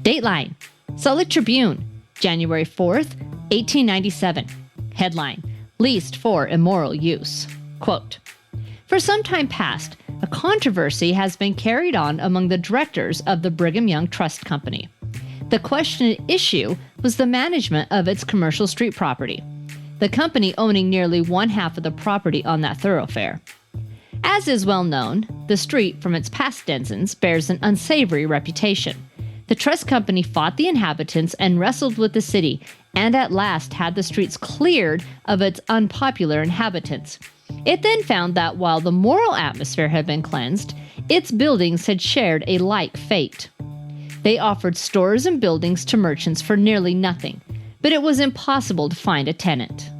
Dateline, Salt Lake Tribune, January 4th, 1897. Headline, leased for immoral use. Quote, for some time past, a controversy has been carried on among the directors of the Brigham Young Trust Company. The question at issue was the management of its commercial street property, the company owning nearly one half of the property on that thoroughfare. As is well known, the street, from its past denizens, bears an unsavory reputation. The trust company fought the inhabitants and wrestled with the city, and at last had the streets cleared of its unpopular inhabitants. It then found that while the moral atmosphere had been cleansed, its buildings had shared a like fate. They offered stores and buildings to merchants for nearly nothing, but it was impossible to find a tenant.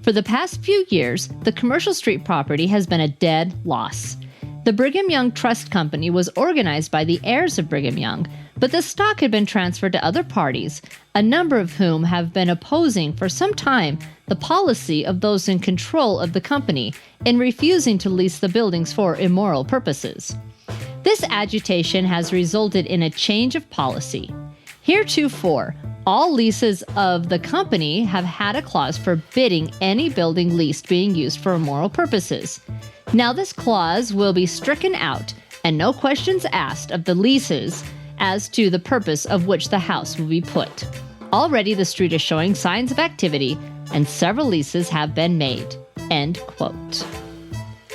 For the past few years, the commercial street property has been a dead loss. The Brigham Young Trust Company was organized by the heirs of Brigham Young, but the stock had been transferred to other parties, a number of whom have been opposing for some time the policy of those in control of the company in refusing to lease the buildings for immoral purposes. This agitation has resulted in a change of policy. Heretofore, all leases of the company have had a clause forbidding any building leased being used for immoral purposes. Now this clause will be stricken out, and no questions asked of the leases as to the purpose of which the house will be put. Already the street is showing signs of activity, and several leases have been made. End quote.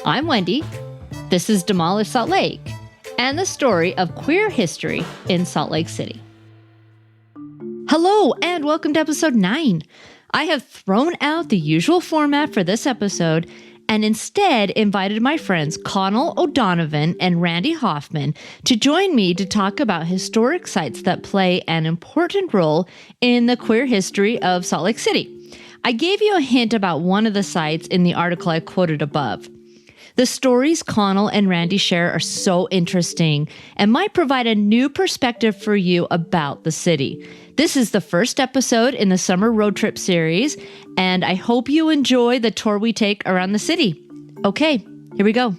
I'm Wendy. This is Demolish Salt Lake, and the story of queer history in Salt Lake City. Hello, and welcome to episode 9. I have thrown out the usual format for this episode and instead invited my friends Connell O'Donovan and Randy Hoffman to join me to talk about historic sites that play an important role in the queer history of Salt Lake City. I gave you a hint about one of the sites in the article I quoted above. The stories Connell and Randy share are so interesting and might provide a new perspective for you about the city. This is the first episode in the summer road trip series, and I hope you enjoy the tour we take around the city. Okay, here we go.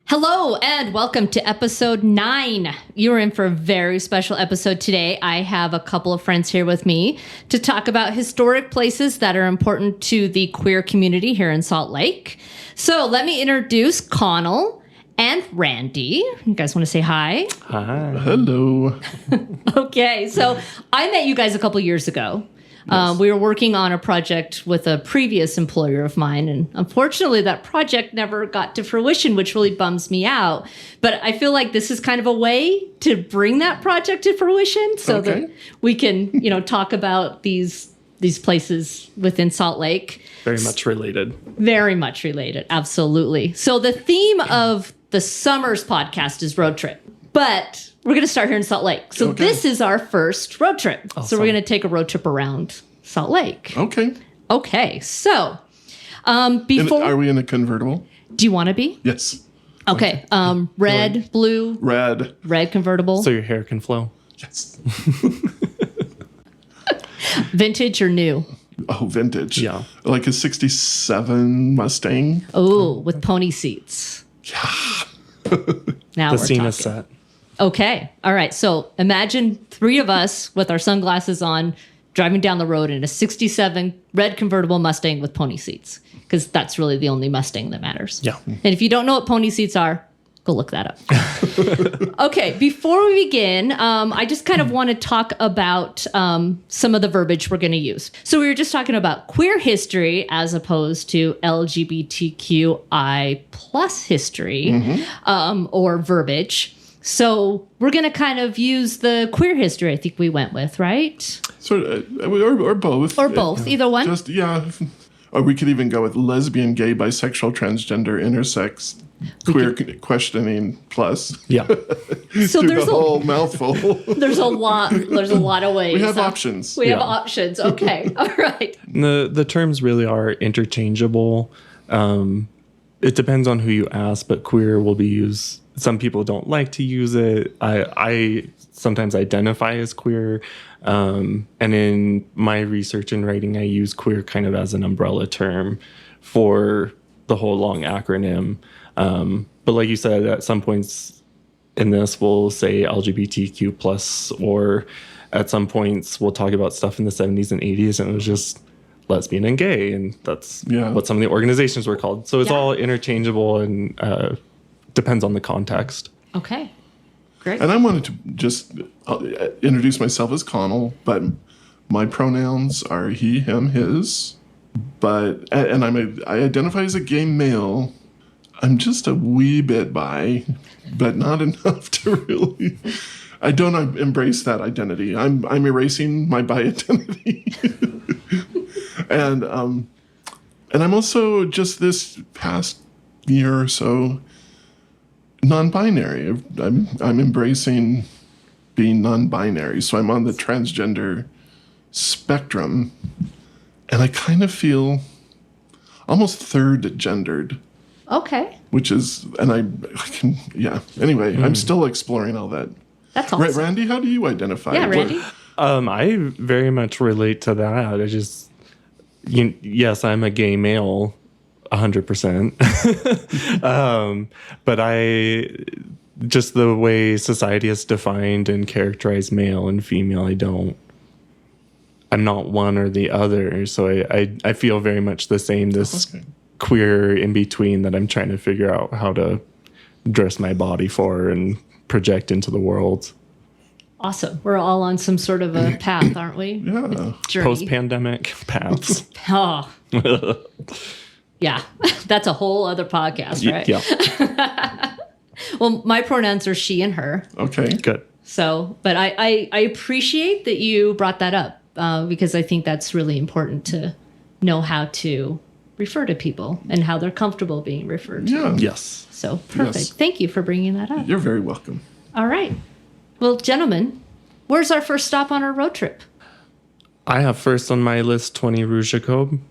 Hello, and welcome to episode 9. You're in for a very special episode today. I have a couple of friends here with me to talk about historic places that are important to the queer community here in Salt Lake. So let me introduce Connell and Randy. You guys want to say hi? Hi. Hello. Okay, so I met you guys a couple years ago. Yes. We were working on a project with a previous employer of mine, and unfortunately that project never got to fruition, which really bums me out. But I feel like this is kind of a way to bring that project to fruition so that we can, talk about these places within Salt Lake. Very much related. Very much related, absolutely. So the theme of the summer's podcast is road trip, but we're going to start here in Salt Lake. So this is our first road trip. Awesome. So we're going to take a road trip around Salt Lake. Okay. So before... Are we in a convertible? Do you want to be? Yes. Okay. Red, blue? Red. Red convertible. So your hair can flow? Yes. Vintage or new? Oh, vintage. Yeah. Like a 67 Mustang. Oh, with pony seats. Yeah. Now the we're scene talking. is set. Okay. All right. So imagine 3 of us with our sunglasses on driving down the road in a 67 red convertible Mustang with pony seats, because that's really the only Mustang that matters. Yeah. And if you don't know what pony seats are, go look that up. Okay. Before we begin, I just kind of want to talk about some of the verbiage we're going to use. So we were just talking about queer history as opposed to LGBTQI plus history, or verbiage. So we're going to kind of use the queer history I think we went with, right? Sort of, or both. Or both, either one. Just, yeah. Or we could even go with lesbian, gay, bisexual, transgender, intersex, queer questioning plus. Yeah. So there's a whole mouthful. There's a lot of ways. We have options. We have options. Okay. All right. The terms really are interchangeable. It depends on who you ask, but queer will be used. Some people don't like to use it. I sometimes identify as queer. And in my research and writing, I use queer kind of as an umbrella term for the whole long acronym. But like you said, at some points, in this we'll say LGBTQ plus, or at some points we'll talk about stuff in the 70s and 80s and it was just lesbian and gay, and that's what some of the organizations were called. So it's all interchangeable and depends on the context. Okay, great. And I wanted to just introduce myself as Connell, but my pronouns are he, him, his. But I identify as a gay male. I'm just a wee bit bi, but not enough to really. I don't embrace that identity. I'm erasing my bi identity. And I'm also just this past year or so non-binary. I'm embracing being non-binary. So I'm on the transgender spectrum, and I kind of feel almost third gendered. Okay. Which is, and I can, Anyway, I'm still exploring all that. That's awesome. Randy, how do you identify? Yeah, Randy. I very much relate to that. I just, yes, I'm a gay male, 100%. But just the way society has defined and characterized male and female, I'm not one or the other. So I feel very much the same, queer in between that I'm trying to figure out how to dress my body for and project into the world. Awesome. We're all on some sort of a path, aren't we? Yeah. Journey. Post-pandemic paths. Oh. Yeah. That's a whole other podcast, right? Yeah. Well, my pronouns are she and her. Okay. Good. So, but I appreciate that you brought that up because I think that's really important to know how to refer to people and how they're comfortable being referred to. Yeah. Yes. So perfect. Yes. Thank you for bringing that up. You're very welcome. All right. Well, gentlemen, where's our first stop on our road trip? I have first on my list 20 Rue Jacob.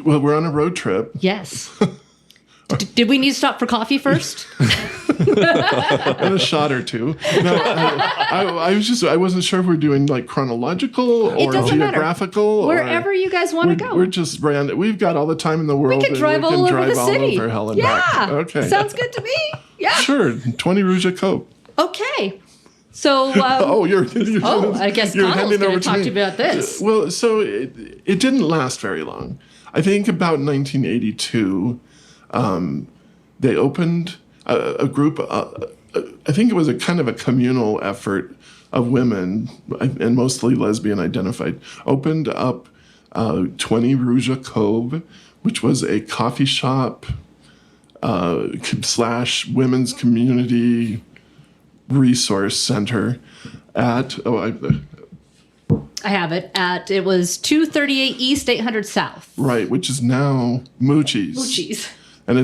Well, we're on a road trip. Yes. Did we need to stop for coffee first? And a shot or two. No, I wasn't sure if we're doing like chronological or geographical. Wherever you guys want to go. We're just random. We've got all the time in the world. We can drive all over the city. Over hell and yeah. back. Okay. Sounds good to me. Yeah. Sure. 20 Rue Jacob. Okay. So. I guess Connell's going to talk to you about this. Well, so it didn't last very long. I think about 1982, they opened a group. I think it was a kind of a communal effort of women, and mostly lesbian identified, opened up 20 Rue Jacob, which was a coffee shop / women's community resource center at I have it it was 238 East, 800 South. Right, which is now Moochie's. Moochie's. And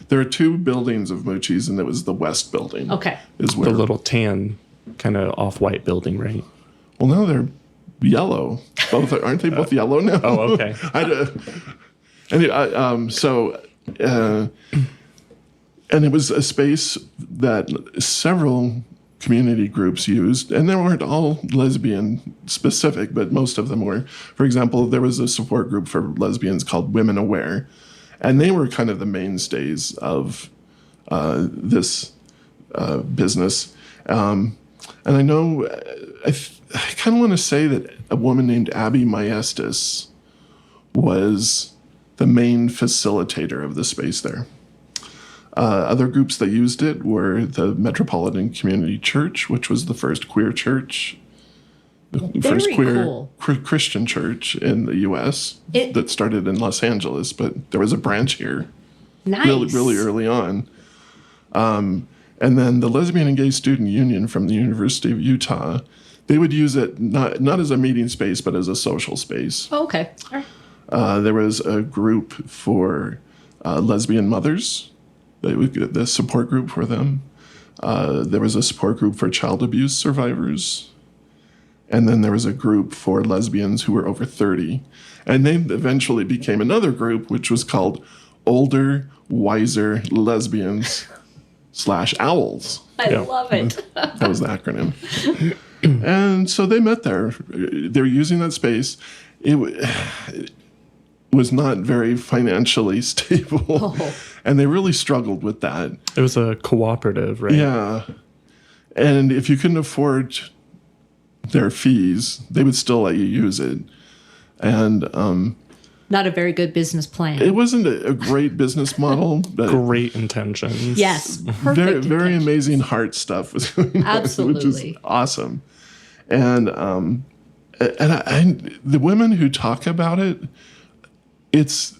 there are two buildings of Moochie's, and it was the West Building. Okay. The little tan, kind of off-white building, right? Well, now they're yellow. Aren't they both yellow now? Oh, okay. And it was a space that several community groups used, and they weren't all lesbian specific, but most of them were. For example, there was a support group for lesbians called Women Aware, and they were kind of the mainstays of this business. And I know, I kind of want to say that a woman named Abby Maestas was the main facilitator of the space there. Other groups that used it were the Metropolitan Community Church, which was the first queer church, the first queer Christian church in the U.S. that started in Los Angeles, but there was a branch here really early on. And then the Lesbian and Gay Student Union from the University of Utah, they would use it not as a meeting space, but as a social space. Oh, okay. All right. There was a group for lesbian mothers. The support group for them. There was a support group for child abuse survivors. And then there was a group for lesbians who were over 30. And they eventually became another group, which was called Older, Wiser Lesbians / Owls. I love it. That was the acronym. And so they met there. They were using that space. When was not very financially stable. Oh. And they really struggled with that. It was a cooperative, right? Yeah. And if you couldn't afford their fees, they would still let you use it. And Not a very good business plan. it wasn't a great business model, but Great intentions. Yes. Perfect. very, very intention. amazing heart stuff was going on, which is Absolutely. awesome. And the women who talk about it, it's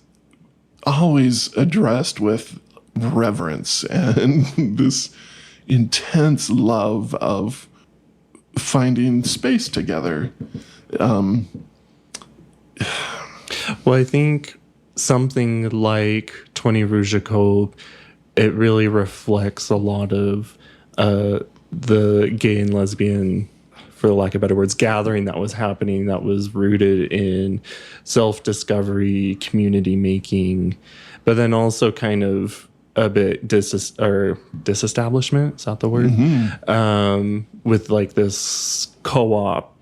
always addressed with reverence and this intense love of finding space together. Well, I think something like 20 Rouge Jacob, it really reflects a lot of the gay and lesbian, for lack of better words, gathering that was happening, that was rooted in self-discovery, community making, but then also kind of a bit disestablishment, is that the word? With like this co-op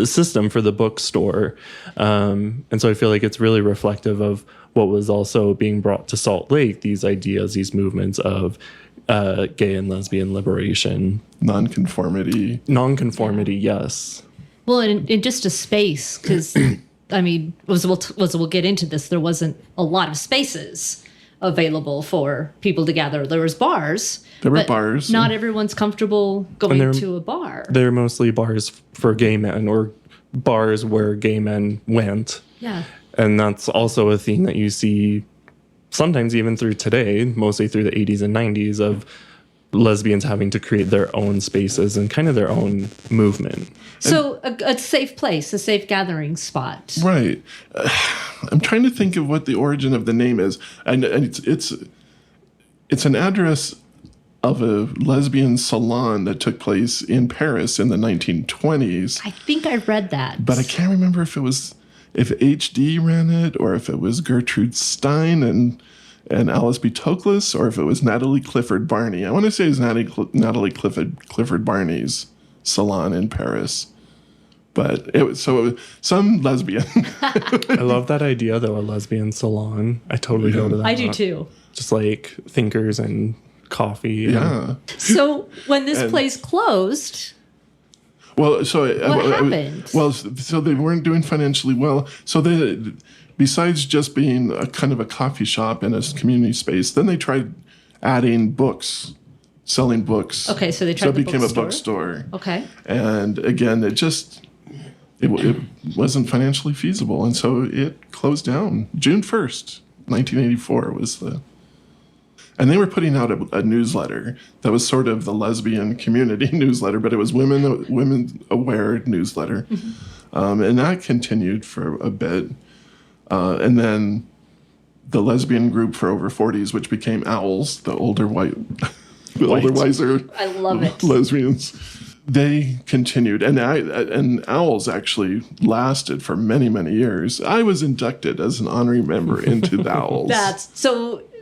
system for the bookstore. And so I feel like it's really reflective of what was also being brought to Salt Lake, these ideas, these movements of gay and lesbian liberation. Nonconformity. Nonconformity, yes. Well, in just a space, because, I mean, we'll get into this, there wasn't a lot of spaces available for people to gather. There was bars. There were but bars. Not everyone's comfortable going to a bar. They're mostly bars for gay men, or bars where gay men went. Yeah. And that's also a theme that you see sometimes even through today, mostly through the 80s and 90s, of lesbians having to create their own spaces and kind of their own movement. So a safe place, a safe gathering spot. Right. I'm trying to think of what the origin of the name is. And it's an address of a lesbian salon that took place in Paris in the 1920s. I think I read that. But I can't remember if HD ran it, or if it was Gertrude Stein and Alice B. Toklas, or if it was Natalie Clifford Barney. I want to say it was Natalie Clifford Barney's salon in Paris. But it was some lesbian. I love that idea, though, a lesbian salon. I totally go to that. I do too. Just like thinkers and coffee. Yeah. So when this place closed, Well, what happened? Well, so they weren't doing financially well. So they, besides just being a kind of a coffee shop and a community space, then they tried adding books, selling books. Okay, so they tried the it became bookstore? a bookstore. Okay. And again, it wasn't financially feasible, and so it closed down. June 1st, 1984 was the. And they were putting out a newsletter that was sort of the lesbian community newsletter, but it was women aware newsletter. Mm-hmm. And that continued for a bit. And then the lesbian group for over 40s, which became Owls, the older older, wiser I love it. lesbians, they continued. And Owls actually lasted for many, many years. I was inducted as an honorary member into the Owls.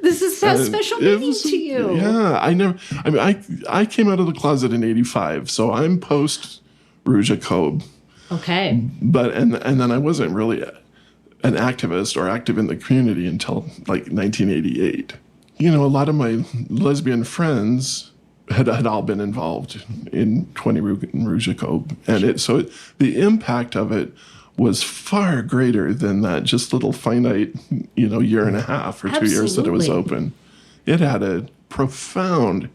This has special meaning to you. Yeah, I came out of the closet in '85, so I'm post Rouge Jacob. Okay. But and then I wasn't really an activist or active in the community until like 1988. You know, a lot of my lesbian friends had all been involved in 20 Rouge Jacob, and the impact of it was far greater than that just little finite, year and a half or 2 years that it was open. It had a profound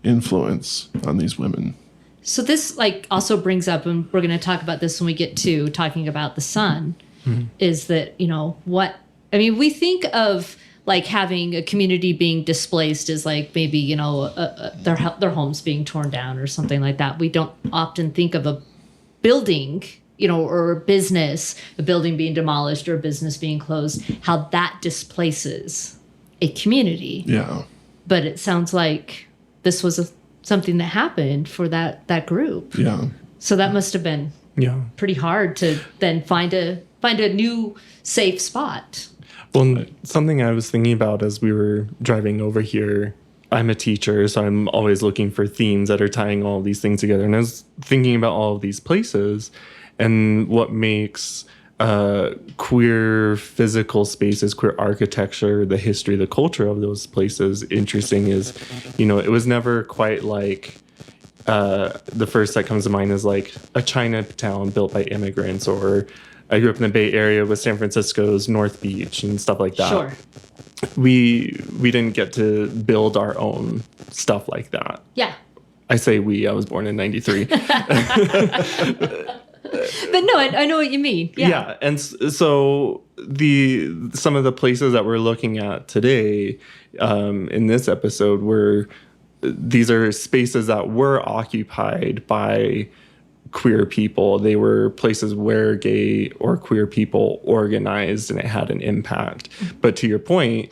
influence on these women. So this also brings up, and we're going to talk about this when we get to talking about the Sun, is that, we think of having a community being displaced as maybe, their homes being torn down or something like that. We don't often think of a building, or a business, a building being demolished or a business being closed, how that displaces a community. Yeah. But it sounds like this was something that happened for that group. Yeah. So that must have been pretty hard to then find a new safe spot. Well, something I was thinking about as we were driving over here, I'm a teacher, so I'm always looking for themes that are tying all of these things together. And I was thinking about all of these places and what makes queer physical spaces, queer architecture, the history, the culture of those places interesting is, it was never quite like the first that comes to mind is like a Chinatown built by immigrants, or I grew up in the Bay Area with San Francisco's North Beach and stuff like that. Sure. We didn't get to build our own stuff like that. Yeah. I say we. I was born in 93. But no, I know what you mean. Yeah. And so some of the places that we're looking at today in this episode these are spaces that were occupied by queer people. They were places where gay or queer people organized, and it had an impact. But to your point,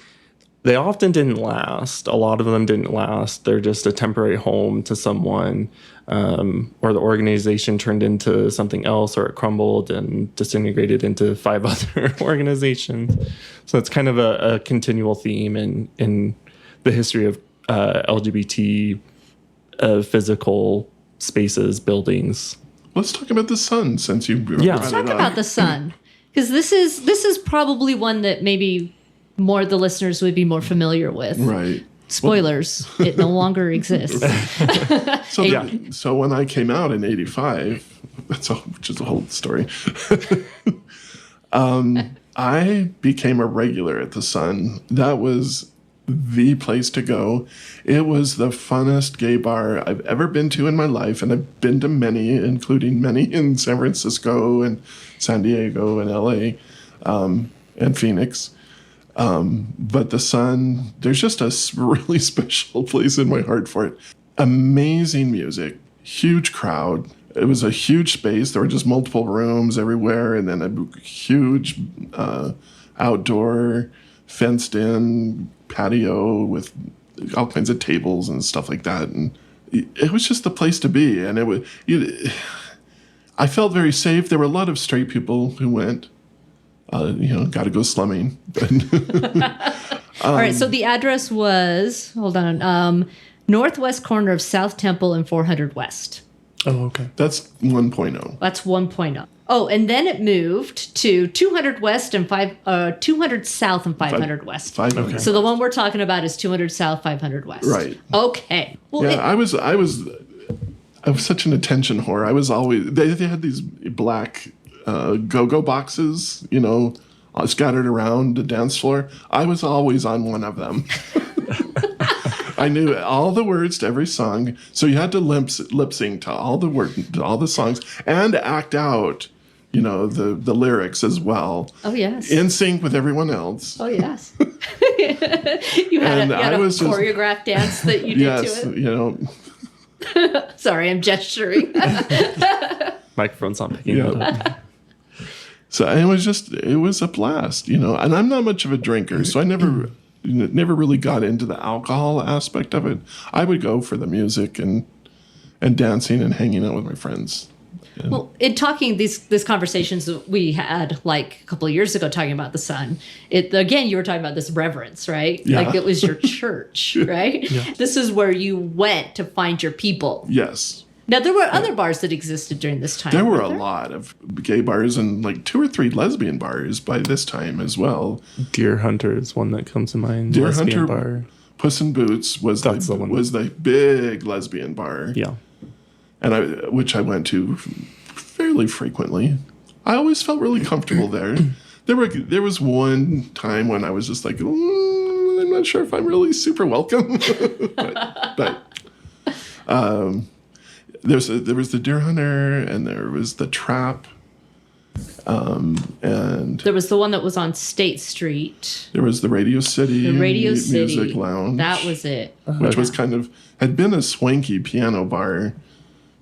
they often didn't last. A lot of them didn't last. They're just a temporary home to someone, or the organization turned into something else, or it crumbled and disintegrated into 5 other organizations. So it's kind of a continual theme in the history of LGBT physical spaces, buildings. Let's talk about the sun, since you brought Let's talk about the sun, because this is probably one that maybe more the listeners would be more familiar with. Right. Spoilers, it no longer exists. So when I came out in 85, which is a whole story, I became a regular at the Sun. That was the place to go. It was the funnest gay bar I've ever been to in my life, and I've been to many, including many in San Francisco and San Diego and LA and Phoenix. But the Sun, there's just a really special place in my heart for it. Amazing music, huge crowd. It was a huge space. There were just multiple rooms everywhere, and then a huge outdoor, fenced-in patio with all kinds of tables and stuff like that. And it was just the place to be. And I felt very safe. There were a lot of straight people who went. Got to go slumming. All right, so the address was, northwest corner of South Temple and 400 West. Oh, okay. That's 1.0. That's 1.0. Oh, and then it moved to 200 West and 200 South and 500 West. 500. Okay. So the one we're talking about is 200 South, 500 West. Right. Okay. Well, yeah, I was such an attention whore. I was always, they had these black go-go boxes, scattered around the dance floor. I was always on one of them. I knew all the words to every song, so you had to lip sync to all the songs, and act out, the lyrics as well. Oh yes. In sync with everyone else. Oh yes. you had a choreographed dance that you did to it. Sorry, I'm gesturing. Microphone's not picking it up. So it was a blast, and I'm not much of a drinker, so I never really got into the alcohol aspect of it. I would go for the music and dancing and hanging out with my friends. And well, in talking these conversations that we had like a couple of years ago talking about the Sun, again, you were talking about this reverence, right? Yeah. Like it was your church, right? Yeah. This is where you went to find your people. Yes. Now, there were other bars that existed during this time. There were a lot of gay bars and like 2 or 3 lesbian bars by this time as well. Deer Hunter is one that comes to mind. Deer Lesbian Hunter, bar. Puss in Boots was the big lesbian bar. Yeah. And which I went to fairly frequently. I always felt really comfortable there. There was one time when I was just like, I'm not sure if I'm really super welcome. but there was the Deer Hunter, and there was the Trap, and there was the one that was on State Street. There was the Radio City, Music Lounge. That was it, which was had been a swanky piano bar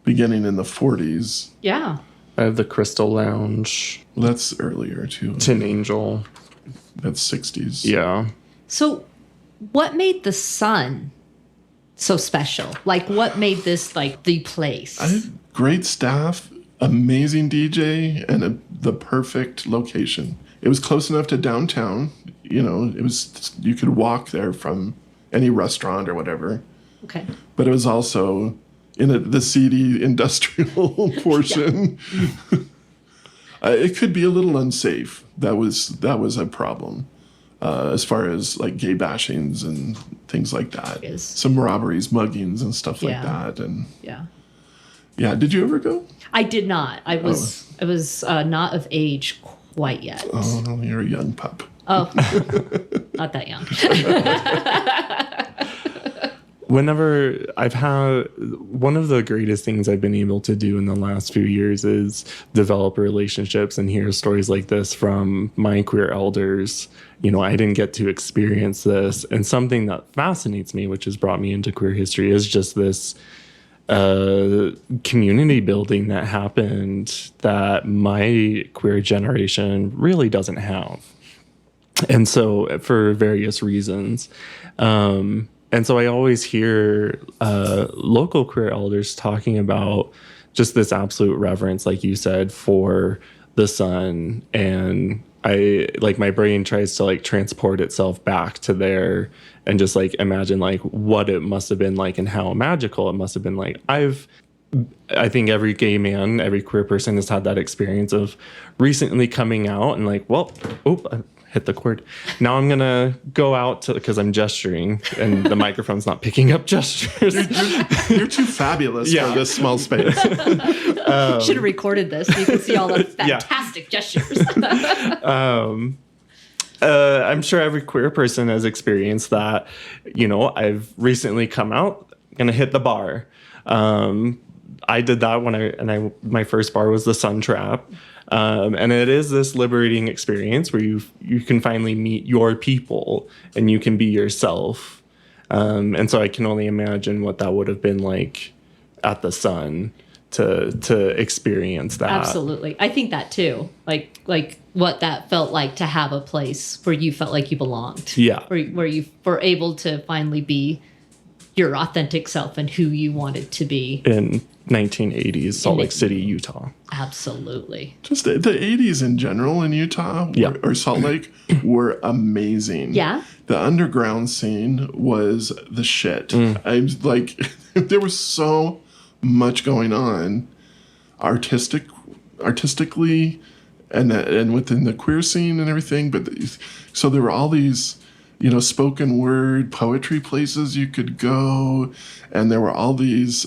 beginning in the 40s. Yeah. I have the Crystal Lounge. Well, that's earlier too. Tin Angel. That's 60s. Yeah. So, what made the Sun so special? Like, what made this like the place? Great staff, amazing DJ, and the perfect location. It was close enough to downtown. You could walk there from any restaurant or whatever. Okay. But it was also in the seedy industrial portion. It could be a little unsafe. That was a problem. As far as like gay bashings and things like that. Yes. Some robberies, muggings, and stuff like Yeah. that. And Yeah. did you ever go? I did not. I was not of age quite yet. Oh, no, you're a young pup. Oh, not that young. Whenever I've had, one of the greatest things I've been able to do in the last few years is develop relationships and hear stories like this from my queer elders. You know, I didn't get to experience this. And something that fascinates me, which has brought me into queer history, is just this community building that happened that my queer generation really doesn't have. And so for various reasons. And so I always hear local queer elders talking about just this absolute reverence, like you said, for the sun. And my brain tries to like transport itself back to there and just like imagine like what it must have been like and how magical it must have been like. I think every gay man, every queer person has had that experience of recently coming out and like, well, I hit the cord. Now I'm gonna go out to, because I'm gesturing and the microphone's not picking up gestures. You're too fabulous for this small space. Should have recorded this so you can see all the fantastic gestures. I'm sure every queer person has experienced that. You know, I've recently come out, gonna hit the bar. I did that when my first bar was the Sun Trap. And it is this liberating experience where you can finally meet your people and you can be yourself. And so I can only imagine what that would have been like at the Sun to experience that. Absolutely. I think that too. Like what that felt like to have a place where you felt like you belonged. Yeah. Where you were able to finally be your authentic self and who you wanted to be. In 1980s, Salt Lake City, Utah. Absolutely. Just the 80s in general in Utah or Salt Lake were amazing. Yeah. The underground scene was the shit. I'm like, there was so much going on artistically and within the queer scene and everything. But so there were all these, you know, spoken word poetry places you could go. And there were all these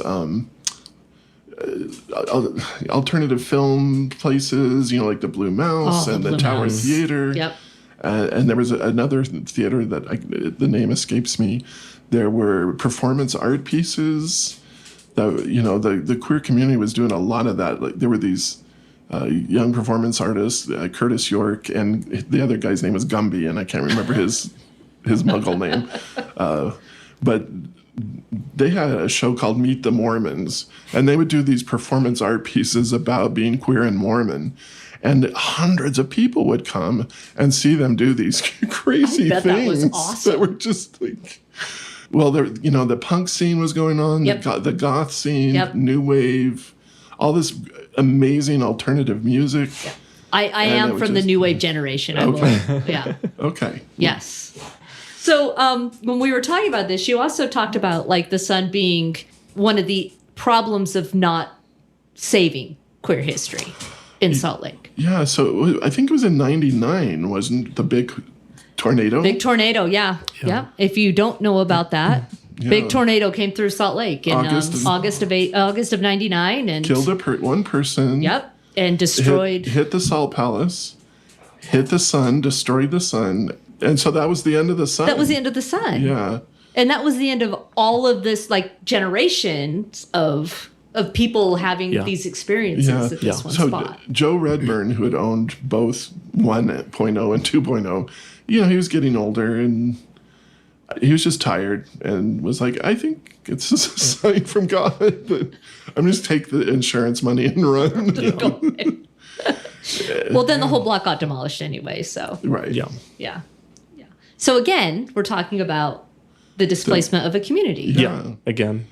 alternative film places, you know, like the Blue Mouse and the Tower Theater. Yep. And there was another theater that the name escapes me. There were performance art pieces. You know, the queer community was doing a lot of that. Like there were these young performance artists, Curtis York, and the other guy's name was Gumby, and I can't remember his Muggle name. But they had a show called Meet the Mormons, and they would do these performance art pieces about being queer and Mormon. And hundreds of people would come and see them do these crazy things that was awesome. That were just like, well, there, you know, the punk scene was going on, the goth scene, new wave, all this amazing alternative music. Yep. I am from the new wave generation. I will. Yeah. Okay. Yes. So when we were talking about this, you also talked about like the Sun being one of the problems of not saving queer history in Salt Lake. Yeah, so I think it was in 99, wasn't the big tornado? Big tornado, yeah. If you don't know about that, big tornado came through Salt Lake in August of 99 and killed one person. Yep, and destroyed. Hit the Salt Palace, hit the Sun, destroyed the Sun, and so that was the end of the Sun. That was the end of the Sun. Yeah, and that was the end of all of this like generations of people having these experiences at this one spot. Joe Redburn, who had owned both 1.0 and 2.0, you know, he was getting older and he was just tired and was like, I think it's just a sign from God that I'm just take the insurance money and run. Well, then the whole block got demolished anyway, so. Right. Yeah. So again, we're talking about the displacement of a community. Yeah. Again.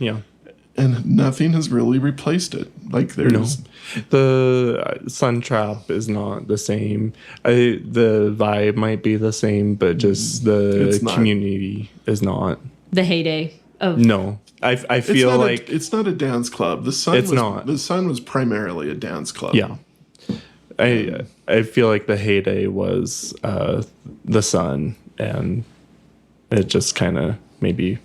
And nothing has really replaced it. Like there's the Sun Trap is not the same. The vibe might be the same, but just the community is not. The heyday of I feel like it's not a dance club. The Sun was primarily a dance club. Yeah. I feel like the heyday was the Sun, and it just kind of maybe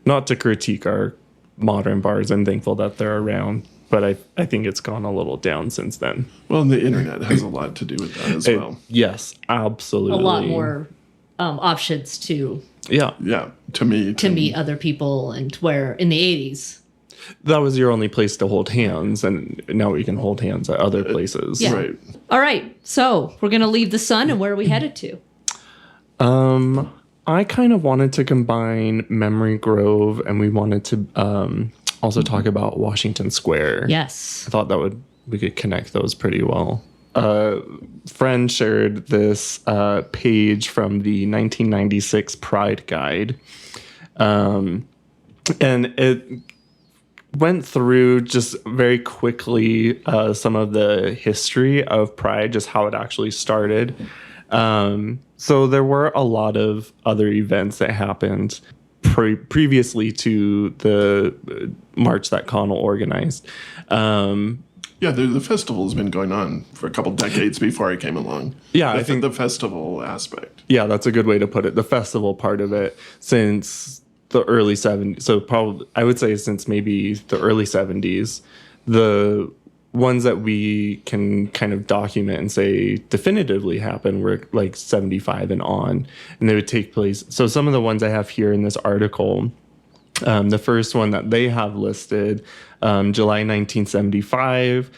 not to critique our modern bars. I'm thankful that they're around, but I think it's gone a little down since then. Well, and the internet has a lot to do with that as well. Yes, absolutely. A lot more options to Yeah, to meet other people, and where in the 80s. That was your only place to hold hands, and now we can hold hands at other places. Yeah. Right. All right, so we're going to leave the Sun, and where are we headed to? I kind of wanted to combine Memory Grove, and we wanted to also talk about Washington Square. Yes. I thought we could connect those pretty well. Friend shared this page from the 1996 Pride Guide, and it went through just very quickly some of the history of Pride, just how it actually started. So there were a lot of other events that happened previously to the march that Connell organized. Yeah, the festival's been going on for a couple decades before I came along. Yeah, I think the festival aspect. Yeah, that's a good way to put it. The festival part of it since the early 70s. So probably I would say since maybe the early 70s. The ones that we can kind of document and say definitively happened were like 75 and on, and they would take place. So some of the ones I have here in this article, the first one that they have listed, July 1975,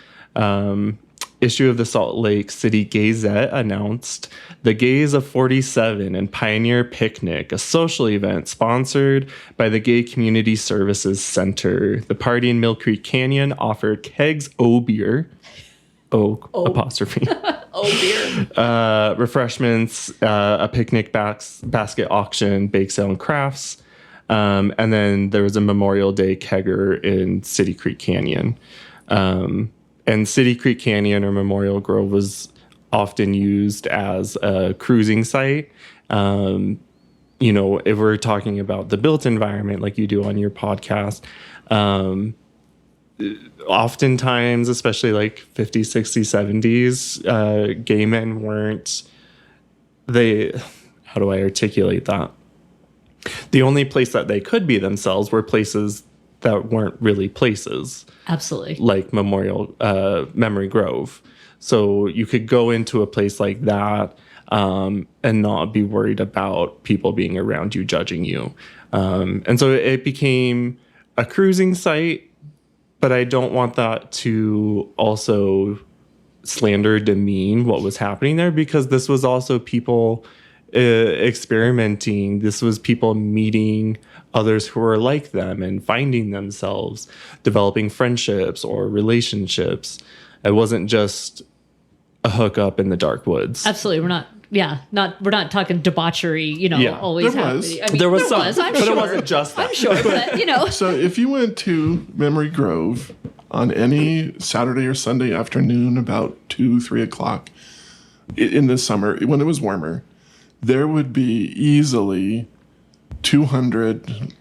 issue of the Salt Lake City Gazette announced the Gays of 47 and Pioneer Picnic, a social event sponsored by the Gay Community Services Center. The party in Mill Creek Canyon offered kegs o beer, apostrophe, beer, refreshments, a picnic basket auction, bake sale and crafts. And then there was a Memorial Day kegger in City Creek Canyon. And City Creek Canyon or Memorial Grove was often used as a cruising site. If we're talking about the built environment like you do on your podcast, oftentimes, especially like 50s, 60s, 70s, gay men how do I articulate that? The only place that they could be themselves were places that weren't really places. Absolutely. Like Memory Grove. So you could go into a place like that and not be worried about people being around you judging you. And so it became a cruising site, but I don't want that to also slander, demean what was happening there, because this was also people experimenting. This was people meeting others who were like them and finding themselves, developing friendships or relationships. It wasn't just a hookup in the dark woods. Absolutely. We're not talking debauchery, always there happening. was. I mean, There was some, I'm but sure. it wasn't just that. I'm sure, but So if you went to Memory Grove on any Saturday or Sunday afternoon about 2-3 o'clock in the summer, when it was warmer, there would be easily 200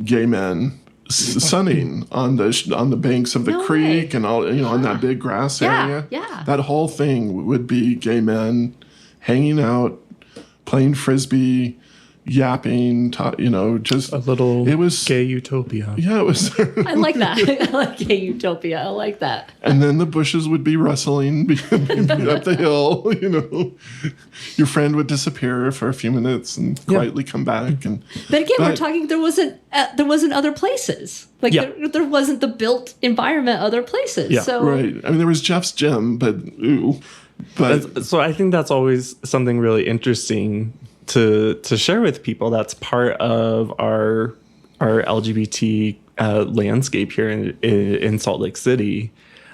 gay men sunning on the banks of the creek and all, on that big grass area. Yeah. That whole thing would be gay men hanging out, playing frisbee, yapping, just A little It was gay utopia. Yeah, it was. I like that. I like gay utopia. I like that. And then the bushes would be rustling up the hill. Your friend would disappear for a few minutes and quietly come back. But again, we're talking. There wasn't other places. Like there wasn't the built environment other places. Yeah. So Right. I mean, there was Jeff's Gym, but So I think that's always something really interesting to share with people. That's part of our LGBT landscape here in Salt Lake City.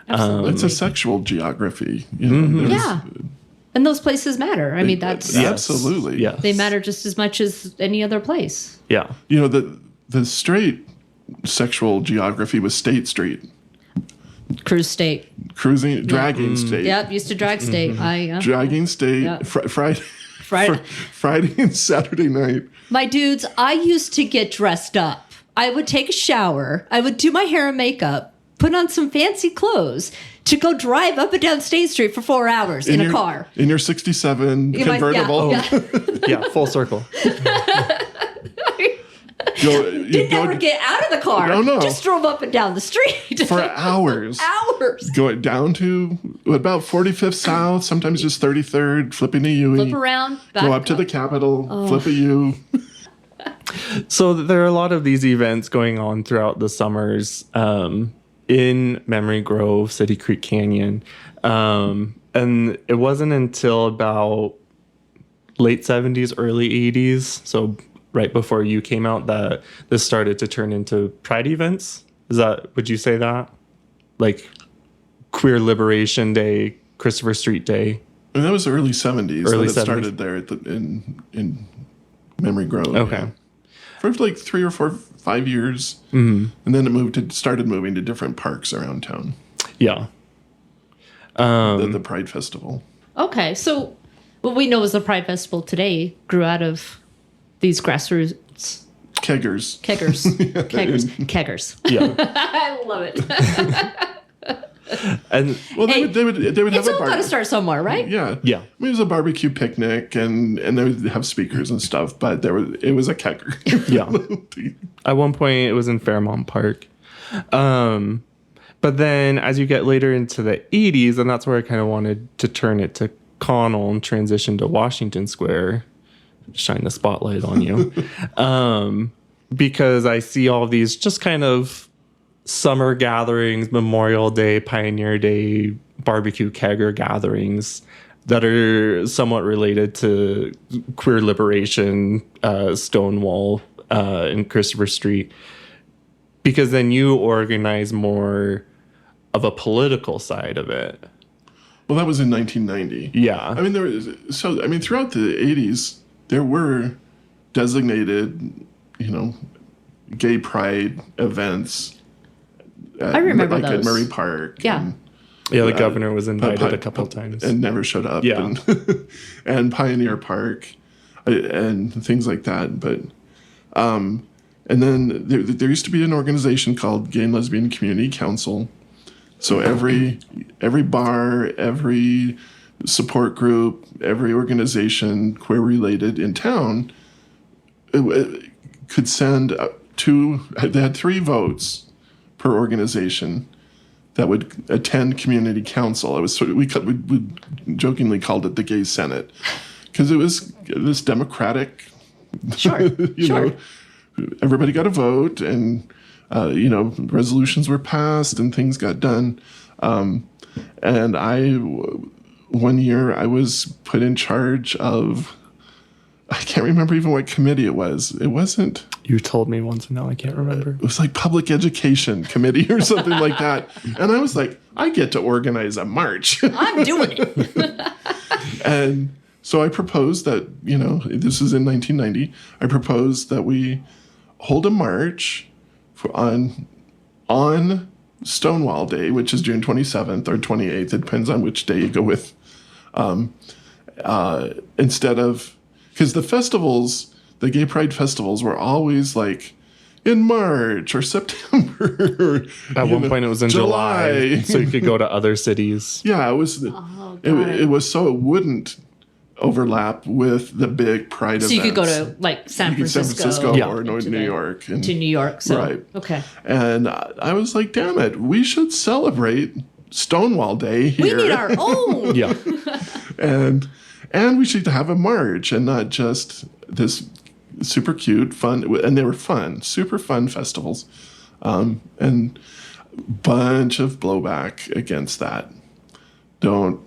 it's a sexual geography. yeah, and those places matter. I mean, that's absolutely. Yes. they matter just as much as any other place. Yeah. The straight sexual geography was State Street. Cruise State. Dragging State. Yep, used to drag state. Dragging State. Yeah. Friday. Friday. Friday and Saturday night. My dudes, I used to get dressed up. I would take a shower. I would do my hair and makeup, put on some fancy clothes to go drive up and down State Street for 4 hours in a car. In your 67 Yeah, convertible. Yeah, full circle. Didn't ever get out of the car. No. Just drove up and down the street. For hours. Hours. Going down to about 45th South, sometimes just 33rd, flipping a U. Flip around. Back Go up to the Capitol, flip a U. So there are a lot of these events going on throughout the summers in Memory Grove, City Creek Canyon. And it wasn't until about late 70s, early 80s, so right before you came out, that this started to turn into pride events. Would you say that? Like Queer Liberation Day, Christopher Street Day? And that was the early 70s. Early that it 70s. started there in Memory Grove. Okay. Yeah. For like 3 or 4, 5 years. Mm-hmm. And then it started moving to different parks around town. Yeah. The Pride Festival. Okay, so what we know is the Pride Festival today grew out of these grassroots Keggers. keggers. Yeah. I love it. And Well, Hey, they would have It's a all got to barbecue. start somewhere, right? Yeah. Yeah. I mean, it was a barbecue picnic, and they would have speakers and stuff, but it was a kegger. Yeah. At one point, it was in Fairmount Park. But then as you get later into the 80s, and that's where I kind of wanted to turn it to Connell and transition to Washington Square, shine the spotlight on you. Because I see all these just kind of summer gatherings, Memorial Day, Pioneer Day, barbecue kegger gatherings that are somewhat related to queer liberation, Stonewall, and Christopher Street. Because then you organize more of a political side of it. Well, that was in 1990. Yeah. I mean, throughout the 80s, there were designated, gay pride events. I remember like those. at Murray Park. Yeah. Yeah, the governor was invited a couple times. And never showed up. Yeah. And Pioneer Park and things like that. But, and then there used to be an organization called Gay and Lesbian Community Council. So every bar, every support group, every organization queer related in town could send they had 3 votes per organization that would attend community council. It was we jokingly called it the Gay Senate, because it was this democratic. Sure. Everybody got a vote, and resolutions were passed and things got done. And one year I was put in charge of, I can't remember even what committee it was. It wasn't. You told me once, and now I can't remember. It was like public education committee or something like that. And I was like, I get to organize a march. I'm doing it. And so I proposed that, this is in 1990. I proposed that we hold a march on Stonewall Day, which is June 27th or 28th. It depends on which day you go with. Instead of, because the festivals, the gay pride festivals, were always like in March or September. At one point, it was in July, so you could go to other cities. Yeah, it was. It was so it wouldn't overlap with the big pride events. So you could go to like San Francisco, Yeah. or New York. And, to New York. So, Right. Okay. And I was like, damn it, we should celebrate Stonewall Day here. We need our own. Yeah. And we should have a march and not just this super cute, fun, and they were fun, super fun festivals. And bunch of blowback against that. Don't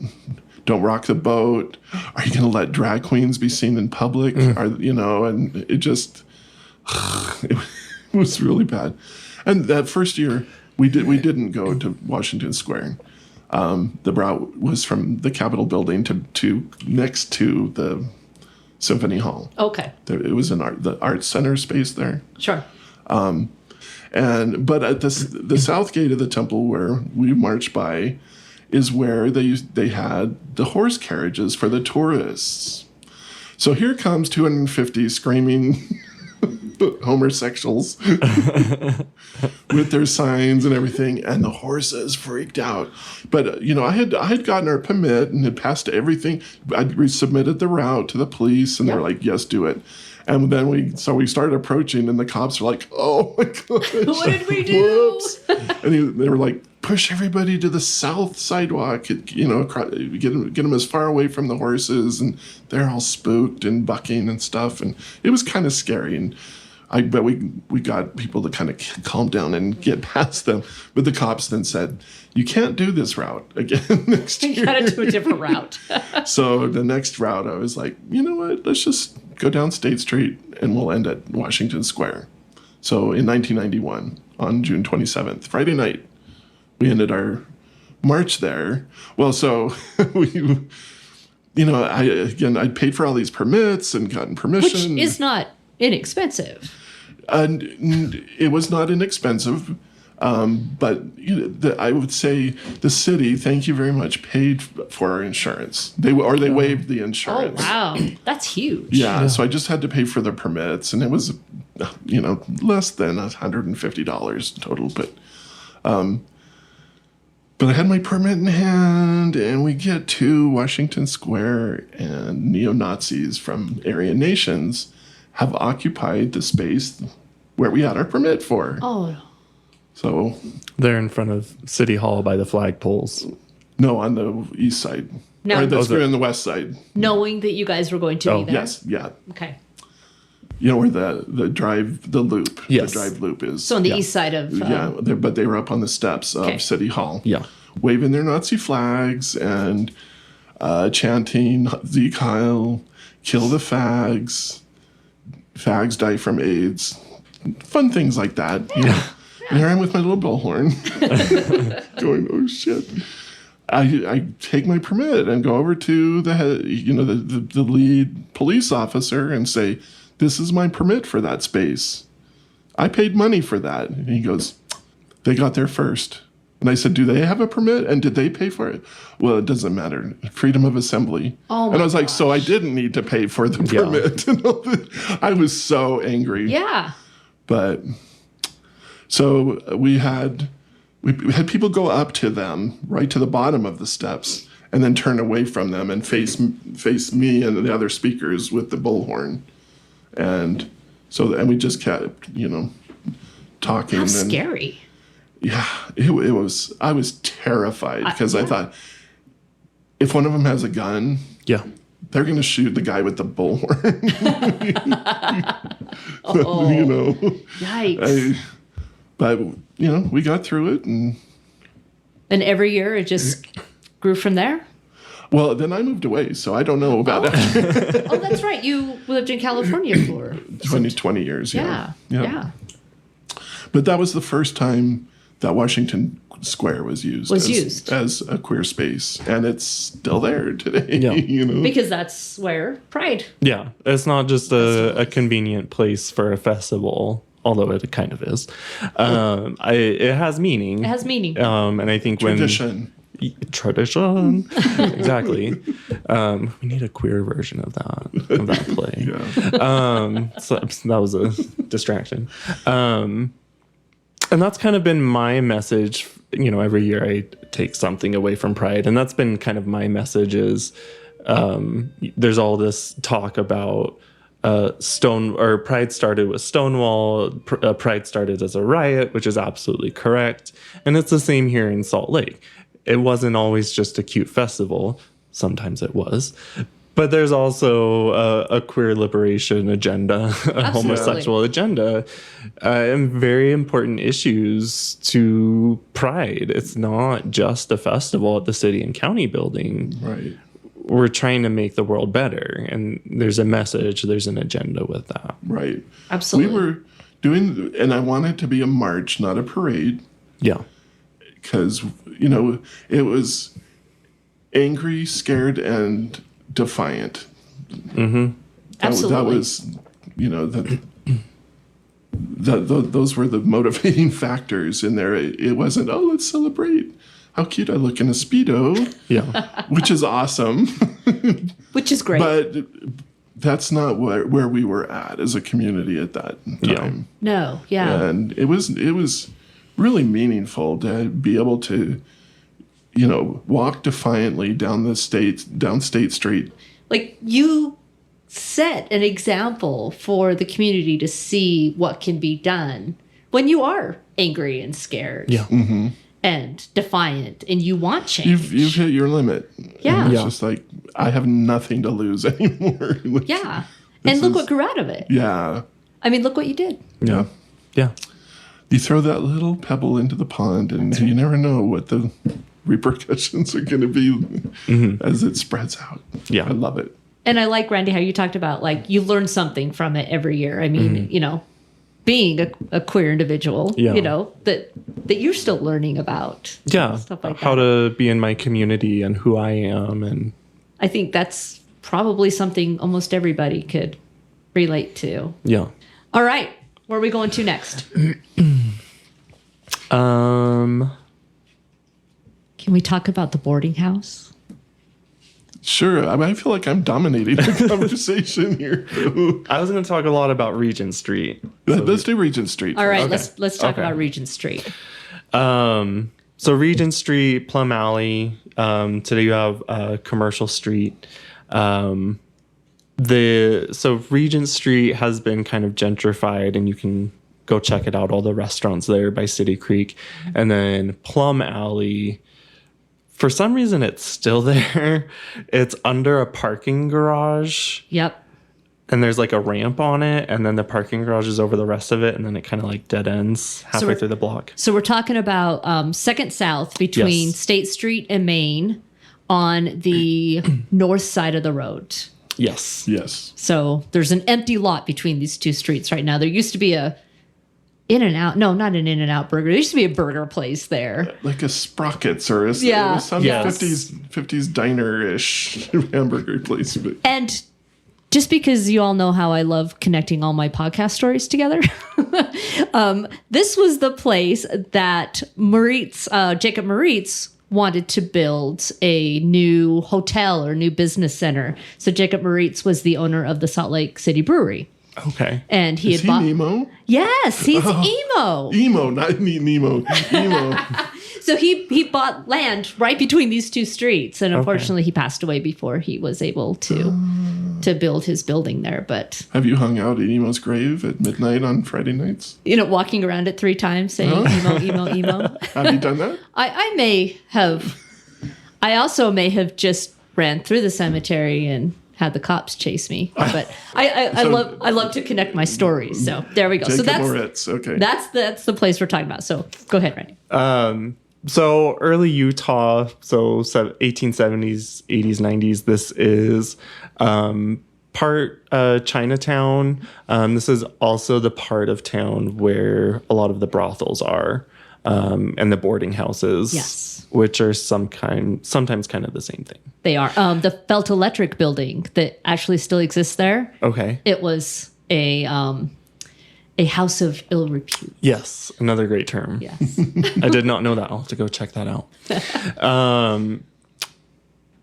rock the boat. Are you going to let drag queens be seen in public? And it just, it was really bad. And that first year, we didn't go to Washington Square. The route was from the Capitol building to next to the Symphony Hall. Okay. It was the Arts Center space there. Sure. But at the south gate of the temple where we marched by is where they had the horse carriages for the tourists. So here comes 250 screaming homosexuals with their signs and everything, and the horses freaked out. But I had gotten our permit and had passed everything. I resubmitted the route to the police, and they're like, "Yes, do it." And then we started approaching, and the cops were like, "Oh my gosh, What did we do?" Whoops. And they were like, "Push everybody to the south sidewalk, get them as far away from the horses." And they're all spooked and bucking and stuff, and it was kind of scary. And I bet we got people to kind of calm down and get past them. But the cops then said, "You can't do this route again next year. You got to do a different route." So the next route, I was like, you know what? Let's just go down State Street and we'll end at Washington Square. So in 1991, on June 27th, Friday night, we ended our march there. Well, so I'd paid for all these permits and gotten permission. Which is not inexpensive. And it was not inexpensive, but I would say the city, thank you very much, paid for our insurance. They waived the Oh, insurance. wow. That's huge. Yeah, so I just had to pay for the permits, and it was, less than $150 total. But I had my permit in hand, and we get to Washington Square, and neo-Nazis from Aryan nations have occupied the space where we had our permit for. Oh. So They're in front of City Hall by the flagpoles. no, on the east side. No. Or that's on the west side. Knowing that you guys were going to be there? Yes, yeah. Okay. Where the loop. Yes. The drive loop is. So on the east side of... but they were up on the steps of City Hall. Yeah. Waving their Nazi flags and chanting, "Sieg Heil, kill the fags, fags die from AIDS," fun things like that. And here I am with my little bullhorn, going, "Oh shit!" I take my permit and go over to the lead police officer and say, "This is my permit for that space. I paid money for that." And he goes, "They got there first." And I said, "Do they have a permit? And did they pay for it?" "Well, it doesn't matter. Freedom of assembly." Oh my and I was like, gosh. "So I didn't need to pay for the permit." I was so angry. Yeah. But so we had people go up to them, right to the bottom of the steps, and then turn away from them and face me and the other speakers with the bullhorn. And we just kept, talking. How scary. Yeah, it was. I was terrified because I thought, if one of them has a gun, Yeah. they're going to shoot the guy with the bullhorn. Yikes. But we got through it, and every year it just grew from there? well, then I moved away, so I don't know about that. Oh, that's right. You lived in California for 20 years. Yeah. But that was the first time that Washington Square was used as a queer space, and it's still there today. Yeah. Because that's where Pride. Yeah. It's not just a convenient place for a festival, although it kind of is. It has meaning. It has meaning. And I think Tradition. Tradition. Exactly. We need a queer version of that play. Yeah. So that was a distraction. And that's kind of been my message. Every year I take something away from Pride, and that's been kind of my message is there's all this talk about Pride started with Stonewall. Pride started as a riot, which is absolutely correct. And it's the same here in Salt Lake. It wasn't always just a cute festival. Sometimes it was. But there's also a queer liberation agenda, a homosexual agenda, and very important issues to Pride. It's not just a festival at the city and county building. Right. We're trying to make the world better, and there's a message, there's an agenda with that. Right. Absolutely. We were doing, and I want it to be a march, not a parade, Yeah. because, it was angry, scared, and defiant. Mm-hmm. Absolutely. That was, those were the motivating factors in there. It wasn't, "Oh, let's celebrate how cute I look in a Speedo," Yeah. which is awesome. Which is great. that's not where we were at as a community at that time. No, yeah. And it was really meaningful to be able to, walk defiantly down State Street. Like, you set an example for the community to see what can be done when you are angry and scared. Yeah. Mm-hmm. And defiant, and you want change. You've hit your limit. Yeah. It's just like, I have nothing to lose anymore. Yeah. And look what grew out of it. Yeah. I mean, look what you did. Yeah. Yeah. You throw that little pebble into the pond, and you never know what the repercussions are going to be as it spreads out. Yeah. I love it. And I like, Randy, how you talked about, like, you learn something from it every year. I mean, being a queer individual, that you're still learning about. Yeah. Stuff like How that. to be in my community and who I am. And I think that's probably something almost everybody could relate to. yeah. All right. Where are we going to next? Um, Can we talk about the boarding house? Sure. I feel like I'm dominating the conversation here. I was going to talk a lot about Regent Street. Let's do Regent Street. All right, first. let's talk Okay. about Regent Street. So Regent Street, Plum Alley. Today you have Commercial Street. So Regent Street has been kind of gentrified, and you can go check it out. All the restaurants there by City Creek, and then Plum Alley. For some reason, it's still there. It's under a parking garage, Yep. and there's like a ramp on it, and then the parking garage is over the rest of it, and then it kind of like dead ends halfway we're- through the block. So we're talking about Second South between Yes. State Street and Main on the north side of the road. Yes. Yes. So there's an empty lot between these two streets right now. There used to be a In-N-Out. No, not an In-N-Out burger. There used to be a burger place there. Like a Sprockets or it was some Yes. 50s diner-ish hamburger place. But And just because you all know how I love connecting all my podcast stories together, this was the place that Jacob Moritz wanted to build a new hotel or new business center. So Jacob Moritz was the owner of the Salt Lake City Brewery. Okay. And he is had he bought... Nemo? Yes, he's emo. Emo, not Nemo. Emo. So he bought land right between these two streets, and unfortunately he passed away before he was able to build his building there. But Have you hung out at Emo's grave at midnight on Friday nights? walking around it 3 times saying emo, emo, emo. Have you done that? I may have. I also may have just ran through the cemetery and had the cops chase me. But I love to connect my stories. So there we go. Jacob So Moritz. Okay. that's the place we're talking about. So go ahead, Randy. So early Utah, so 1870s, 80s, 90s. This is part Chinatown. This is also the part of town where a lot of the brothels are, and the boarding houses, Yes. which are sometimes kind of the same thing. They are the Felt Electric building that actually still exists there. Okay. It was a house of ill repute. Yes, another great term. Yes. I did not know that. I'll have to go check that out.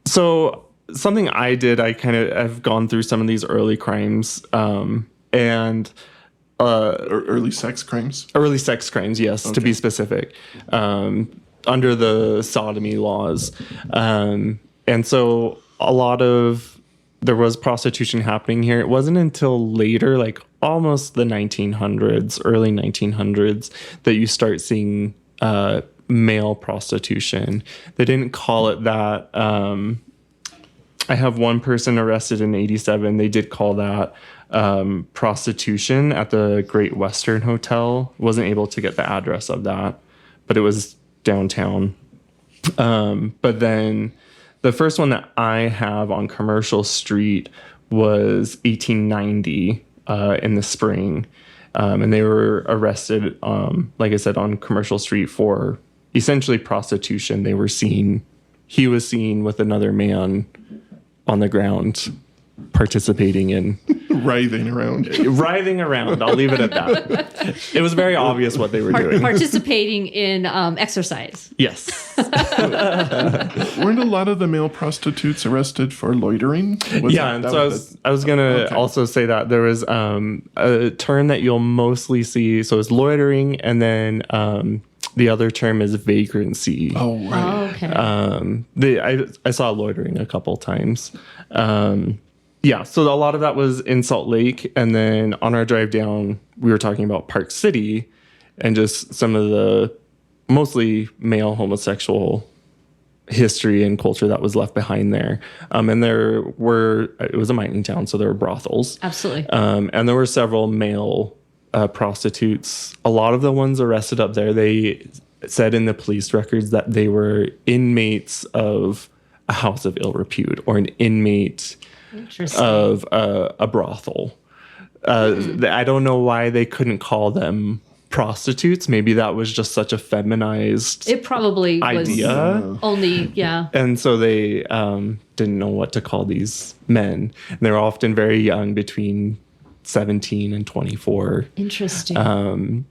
So something I did, I've gone through some of these early crimes, and Or early sex crimes. early sex crimes, yes, to be specific, under the sodomy laws. And so there was prostitution happening here. It wasn't until later, like almost the 1900s, early 1900s, that you start seeing male prostitution. They didn't call it that. I have one person arrested in 87. They did call that prostitution at the Great Western Hotel. Wasn't able to get the address of that, but it was downtown. But then the first one that I have on Commercial Street was 1890 in the spring. And they were arrested, like I said, on Commercial Street for essentially prostitution. He was seen with another man on the ground participating in Writhing around. writhing around. I'll leave it at that. It was very obvious what they were doing. Participating in exercise. Yes. Weren't a lot of the male prostitutes arrested for loitering? And so I was going to also say that there was a term that you'll mostly see. So it's loitering, and then the other term is vagrancy. Oh, right. Oh, okay. I saw loitering a couple times. So a lot of that was in Salt Lake. And then on our drive down, we were talking about Park City and just some of the mostly male homosexual history and culture that was left behind there. And it was a mining town, so there were brothels. Absolutely. And there were several male prostitutes. A lot of the ones arrested up there, they said in the police records that they were inmates of a house of ill repute or an inmate of a brothel. I don't know why they couldn't call them prostitutes. Maybe that was just such a feminized it probably idea. Was only, yeah. And so they didn't know what to call these men. And they were often very young, between 17 and 24. Interesting.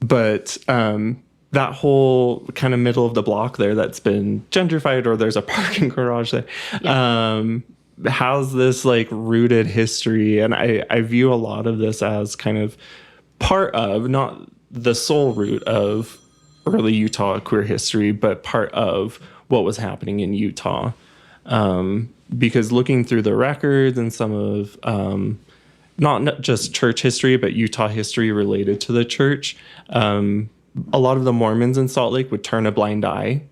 But that whole kind of middle of the block there that's been gentrified, or there's a parking garage there, has this like rooted history. And I view a lot of this as kind of part of, not the sole root of early Utah queer history, but part of what was happening in Utah. Because looking through the records and some of not just church history, but Utah history related to the church, a lot of the Mormons in Salt Lake would turn a blind eye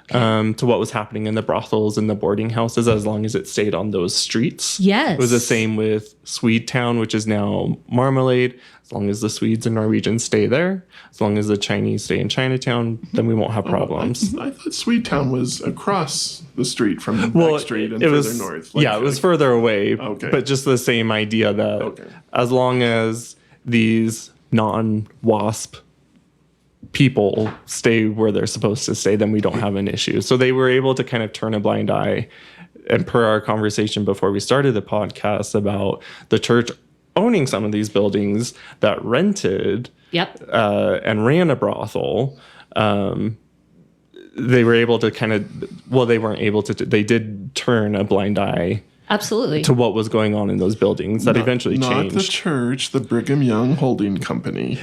to what was happening in the brothels and the boarding houses, as long as it stayed on those streets. Yes. It was the same with Swedetown, which is now Marmalade. As long as the Swedes and Norwegians stay there, as long as the Chinese stay in Chinatown, then we won't have problems. I thought Swedetown was across the street from Back Street and further north. It was further away, Okay. but just the same idea that as long as these non-WASP people stay where they're supposed to stay, then we don't have an issue. So they were able to kind of turn a blind eye. And per our conversation before we started the podcast about the church owning some of these buildings that rented and ran a brothel, they were able to they weren't able to, they did turn a blind eye Absolutely. to what was going on in those buildings that eventually changed. Not the church, the Brigham Young Holding Company.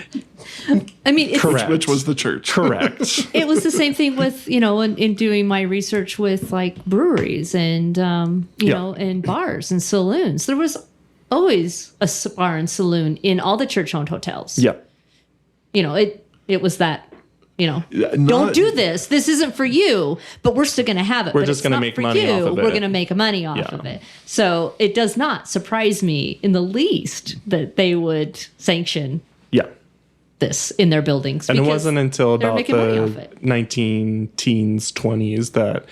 I mean, it's, Correct. Which was the church. Correct. it was the same thing with, in doing my research with like breweries and, and bars and saloons. There was always a bar and saloon in all the church-owned hotels. Yeah. It was that, don't do this. This isn't for you, but we're still going to have it. We're just going to make money off of it. We're going to make money off of it. So it does not surprise me in the least that they would sanction this in their buildings. And it wasn't until about the 19-teens, 20s that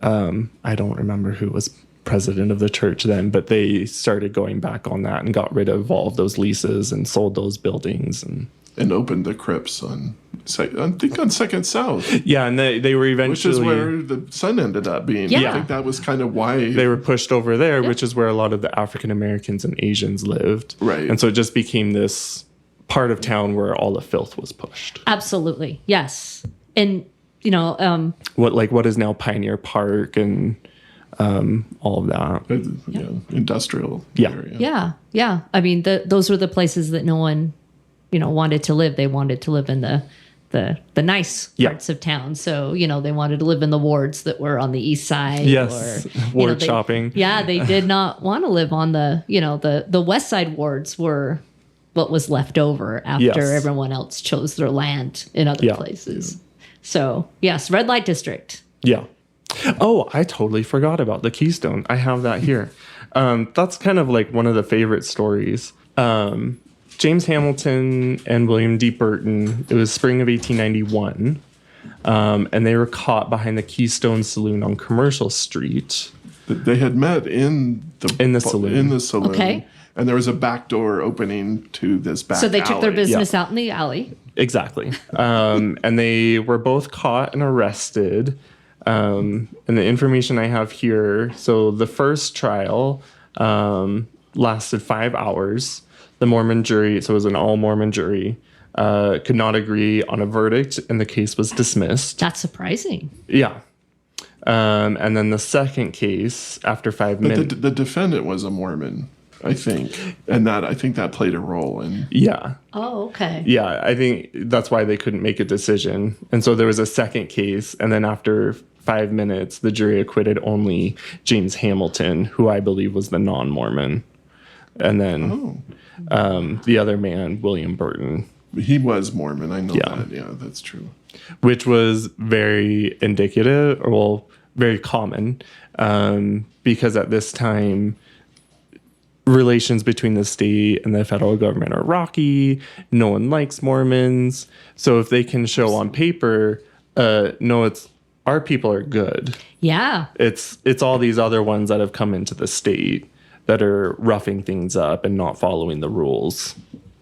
I don't remember who was president of the church then, but they started going back on that and got rid of all of those leases and sold those buildings and opened the crypts on Second South. Yeah, and they were eventually... Which is where the Sun ended up being. Yeah. I think that was kind of why... They were pushed over there, which is where a lot of the African Americans and Asians lived. Right. And so it just became this part of town where all the filth was pushed. Absolutely. Yes. And, what is now Pioneer Park and all of that. Industrial area. Yeah. Yeah. I mean, those were the places that no one... wanted to live. They wanted to live in the nice parts of town. So, they wanted to live in the wards that were on the east side. Yes. Ward shopping. Yeah. They did not want to live on the west side wards were what was left over after everyone else chose their land in other places. Yeah. So, yes, red light district. Yeah. Oh, I totally forgot about the Keystone. I have that here. That's kind of like one of the favorite stories. James Hamilton and William D. Burton, it was spring of 1891, and they were caught behind the Keystone Saloon on Commercial Street. They had met in the saloon. Okay. And there was a back door opening to this back So they took their alley. business out in the alley. Exactly. And they were both caught and arrested. And the information I have here, so the first trial... lasted 5 hours. The Mormon jury, so it was an all-Mormon jury, could not agree on a verdict, and the case was dismissed. That's surprising. Yeah. And then the second case, after 5 minutes... The defendant was a Mormon, I think. And I think that played a role in... Yeah. Oh, okay. Yeah, I think that's why they couldn't make a decision. And so there was a second case, and then after 5 minutes, the jury acquitted only James Hamilton, who I believe was the non-Mormon. And then the other man, William Burton. He was Mormon, I know that. Yeah, that's true. Which was very indicative, or well, very common, because at this time, relations between the state and the federal government are rocky. No one likes Mormons. So if they can show on paper, no, it's our people are good. Yeah. It's all these other ones that have come into the state that are roughing things up and not following the rules.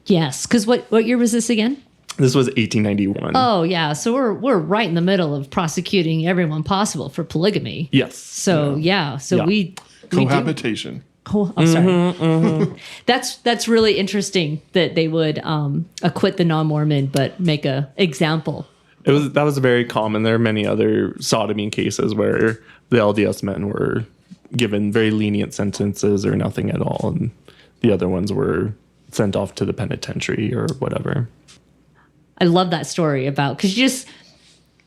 Yes, because what year was this again? This was 1891. Oh, yeah. So we're right in the middle of prosecuting everyone possible for polygamy. Yes. So, we Cohabitation. I'm sorry. That's really interesting that they would acquit the non-Mormon but make a example. That was very common. There are many other sodomy cases where the LDS men were given very lenient sentences or nothing at all, and the other ones were sent off to the penitentiary or whatever. I love that story about, because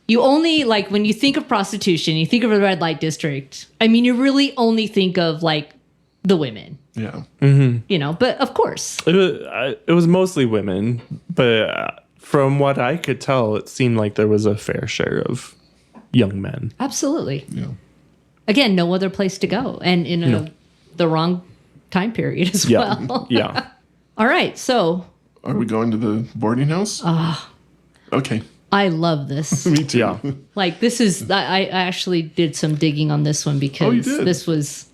you only, like, when you think of prostitution, you think of a red light district. I mean, you really only think of, like, the women. Yeah. Mm-hmm. But of course. It was mostly women, but from what I could tell, it seemed like there was a fair share of young men. Absolutely. Yeah. Again, no other place to go, and in the wrong time period as well. Yeah. All right, so... Are we going to the boarding house? Okay. I love this. Me too. Yeah. Like, this is... I actually did some digging on this one because this was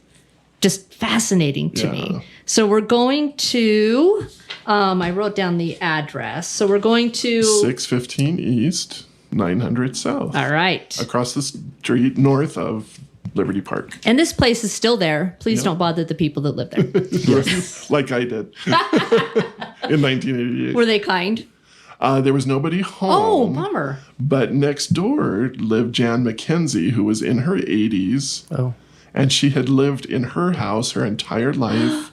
just fascinating to me. So we're going to... I wrote down the address. So we're going to... 615 East, 900 South. All right. Across the street north of Liberty Park. And this place is still there. Please don't bother the people that live there. Like I did in 1988. Were they kind? There was nobody home. Oh, bummer. But next door lived Jan Mckenzie, who was in her 80s. Oh. And she had lived in her house her entire life.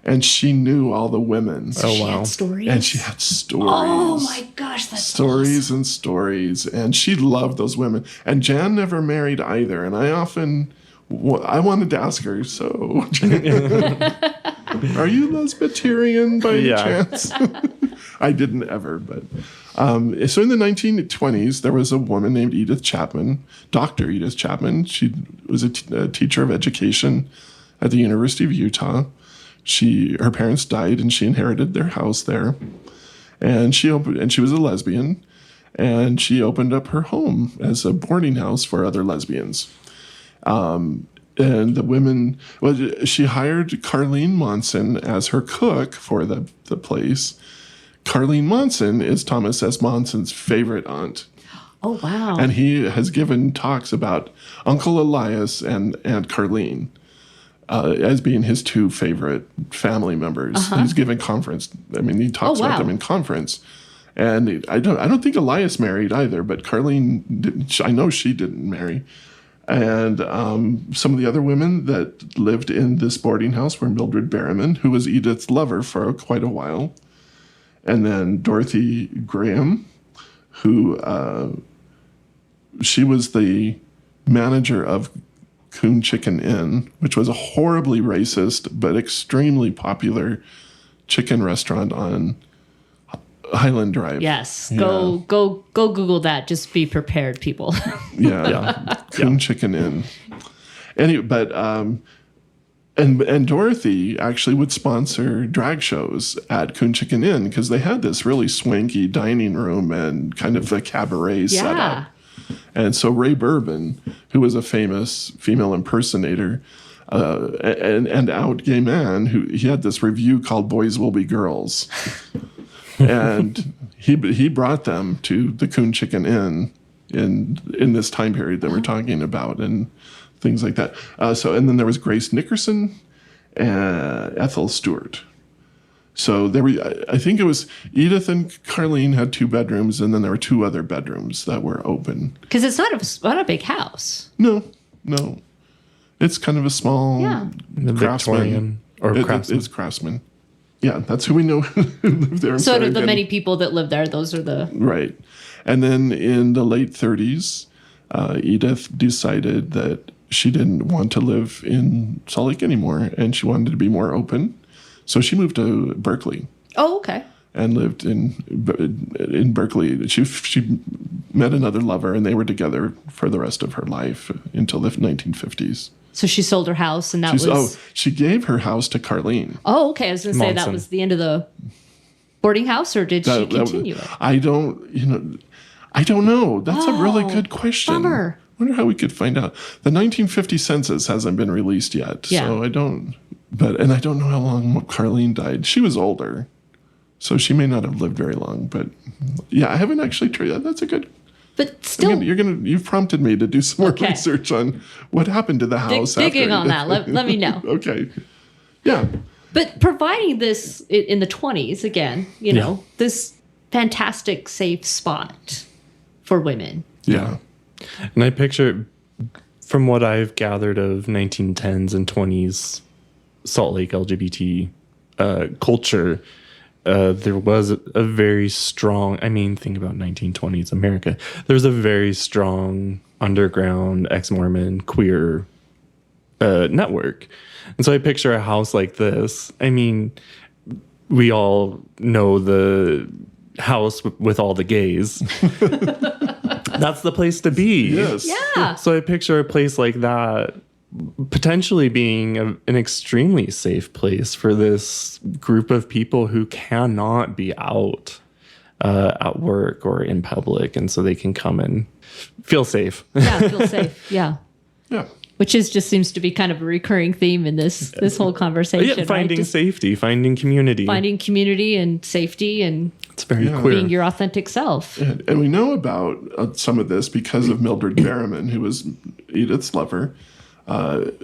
And she knew all the women. So she had stories? And she had stories. Oh, my gosh, that's stories awesome. And stories. And she loved those women. And Jan never married either. And I wanted to ask her, so, are you Lesbian by any chance? I didn't ever, but... so in the 1920s, there was a woman named Edith Chapman, Dr. Edith Chapman. She was a teacher of education at the University of Utah. Her parents died, and she inherited their house there. And she was a lesbian, and she opened up her home as a boarding house for other lesbians. And the women, she hired Carleen Monson as her cook for the place. Carleen Monson is Thomas S. Monson's favorite aunt. Oh, wow. And he has given talks about Uncle Elias and Aunt Carleen as being his two favorite family members. He's given he talks about them in conference. And I don't think Elias married either, but Carleen didn't. I know she didn't marry. And some of the other women that lived in this boarding house were Mildred Berriman, who was Edith's lover for quite a while. And then Dorothy Graham, who she was the manager of Coon Chicken Inn, which was a horribly racist but extremely popular chicken restaurant on Highland Drive. Yes. Go Google that. Just be prepared, people. Coon Chicken Inn. Anyway, but and Dorothy actually would sponsor drag shows at Coon Chicken Inn because they had this really swanky dining room and kind of a cabaret setup. And so Ray Bourbon, who was a famous female impersonator and out gay man, he had this review called Boys Will Be Girls. And he brought them to the Coon Chicken Inn in this time period that we're talking about and things like that. And then there was Grace Nickerson Ethel Stewart. So there were, I think it was Edith and Carlene had 2 bedrooms, and then there were 2 other bedrooms that were open. Because it's not a big house. No. It's kind of a small The Victorian or Craftsman. It's Craftsman. Yeah, that's who we know who lived there. So out of the many people that live there, those are the... Right. And then in the late 30s, Edith decided that she didn't want to live in Salt Lake anymore, and she wanted to be more open. So she moved to Berkeley. Oh, okay. And lived in Berkeley. She met another lover, and they were together for the rest of her life until the 1950s. So she sold her house, and she gave her house to Carlene. Oh, okay. I was going to say that was the end of the boarding house, or did she continue it? I don't know. That's a really good question. Bummer. I wonder how we could find out. The 1950 census hasn't been released yet, so I don't. And I don't know how long Carlene died. She was older, so she may not have lived very long. But yeah, I haven't actually tried. That's a good. But still, you've prompted me to do some more research on what happened to the house. Digging on that. Let me know. Okay. Yeah. But providing this in the 20s again, you know, this fantastic safe spot for women. Yeah. And I picture, from what I've gathered of 1910s and 20s Salt Lake LGBT culture, there was a very strong, think about 1920s America. There's a very strong underground ex-Mormon queer network. And so I picture a house like this. We all know the house with all the gays. That's the place to be. Yes. Yeah. So I picture a place like that potentially being an extremely safe place for this group of people who cannot be out at work or in public, and so they can come and feel safe. Yeah, feel safe. Yeah. Yeah. Which just seems to be kind of a recurring theme in this whole conversation. Yeah, finding right? safety, finding community. Finding community and safety, and it's very queer. Being your authentic self. And we know about some of this because of Mildred Berriman, who was Edith's lover.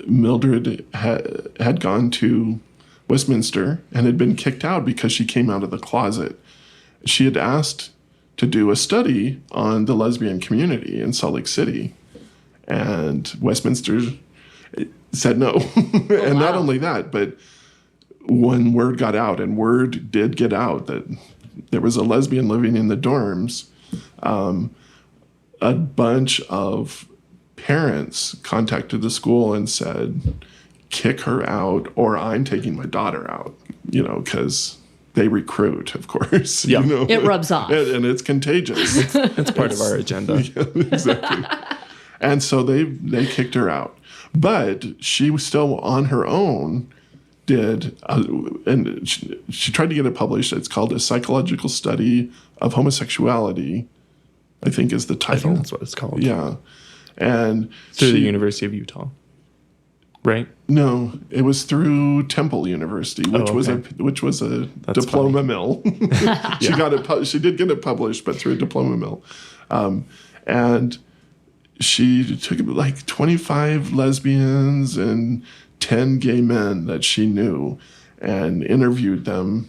Mildred had gone to Westminster and had been kicked out because she came out of the closet. She had asked to do a study on the lesbian community in Salt Lake City, and Westminster said no. And not only that, but when word got out, and word did get out that there was a lesbian living in the dorms, a bunch of parents contacted the school and said, kick her out or I'm taking my daughter out, because they recruit, of course. Yeah. It rubs off. And it's contagious. It's part of our agenda. Yeah, exactly. And so they kicked her out. But she was still on her own, and she tried to get it published. It's called A Psychological Study of Homosexuality, I think is the title. I think that's what it's called. Yeah. And through the University of Utah, right? No, it was through Temple University, which was a That's diploma funny. mill. She got it. She did get it published, but through a diploma mill. And she took like 25 lesbians and 10 gay men that she knew, and interviewed them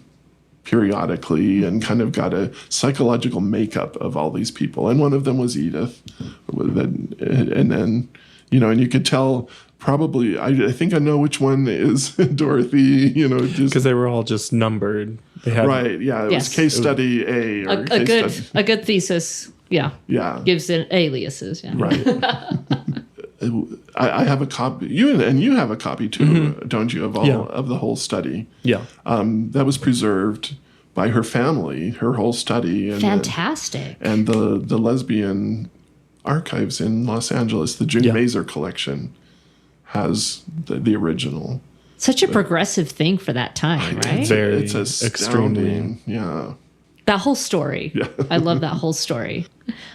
periodically, and kind of got a psychological makeup of all these people. And one of them was Edith. And then, and you could tell probably, I think I know which one is Dorothy, Because they were all just numbered. They had, right, yeah. It was case study A. Or A good thesis, yeah. Yeah. Gives it aliases, yeah. Right. I have a copy. You have a copy too, don't you? Of the whole study. Yeah. That was preserved by her family, her whole study. And fantastic. And the lesbian archives in Los Angeles, the June Mazer collection, has the original. Such a progressive thing for that time, right? It's astounding. Yeah. That whole story. Yeah. I love that whole story.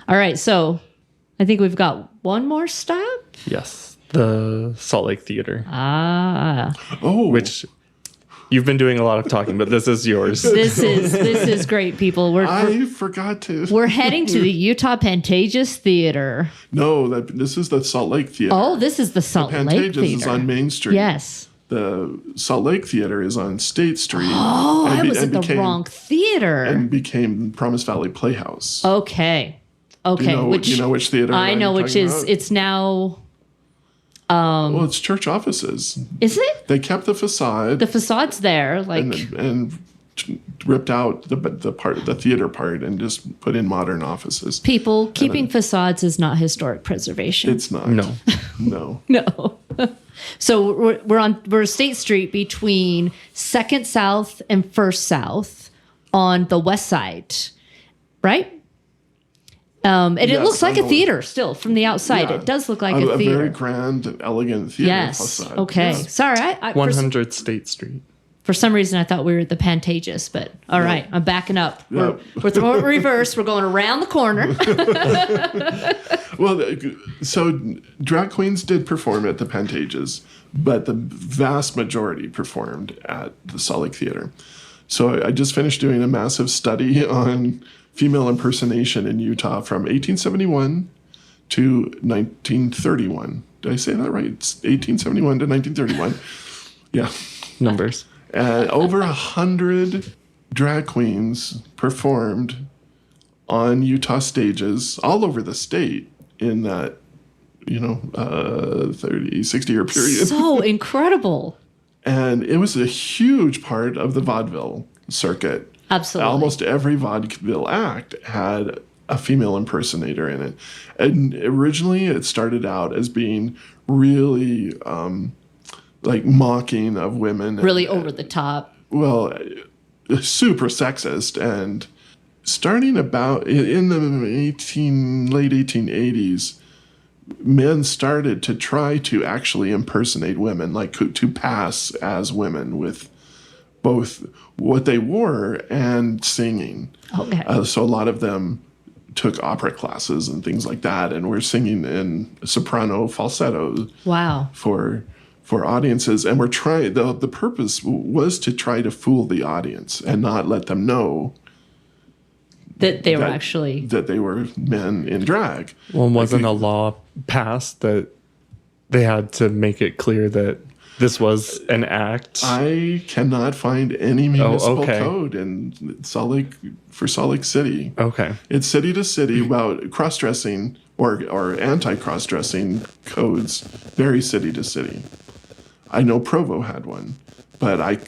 All right, so I think we've got one more stop. Yes, the Salt Lake Theater. Oh, which you've been doing a lot of talking, but this is yours. This is great, people. I forgot to. We're heading to the Utah Pantages Theater. No, this is the Salt Lake Theater. Oh, this is the Salt Lake Theater. Pantages is on Main Street. Yes. the Salt Lake Theater is on State Street. Oh, I was at the wrong theater. And became Promise Valley Playhouse. Okay. Do you know which theater? I know which is. About? It's now. Well, it's church offices. Is it? They kept the facade. The facade's there, like, and ripped out the theater part and just put in modern offices. people keeping facades is not historic preservation. It's not. No. No. No. So we're State Street between 2nd South and 1st South on the west side, right? And it Yes, looks like I a know. theater still from the outside. Yeah. It does look like a a theater. very grand and elegant theater Yes. facade. Okay. Yes. Sorry. I 100 State Street. for some reason I thought we were at the Pantages, but all right, I'm backing up. Yeah. We're throwing it reverse. We're going around the corner. Well, so drag queens did perform at the Pantages, but the vast majority performed at the Salt Lake Theater. So I just finished doing a massive study on female impersonation in Utah from 1871 to 1931. Did I say that right? It's 1871 to 1931. Yeah. Numbers. Over 100 drag queens performed on Utah stages all over the state in that, 30, 60-year period. So incredible. And it was a huge part of the vaudeville circuit. Absolutely. Almost every vaudeville act had a female impersonator in it. And originally it started out as being really like mocking of women. Really over the top. Well, super sexist. And starting about in the late 1880s, men started to try to actually impersonate women, like to pass as women with both what they wore and singing. Okay. So a lot of them took opera classes and things like that, and were singing in soprano falsetto Wow. for audiences. And we're trying, the purpose was to try to fool the audience and not let them know That they were that actually. that they were men in drag. Well, wasn't a law passed that they had to make it clear that this was an act? I cannot find any municipal okay. code in Salt Lake City. Okay. It's city to city about cross-dressing or anti-cross-dressing codes vary city to city. I know Provo had one, but I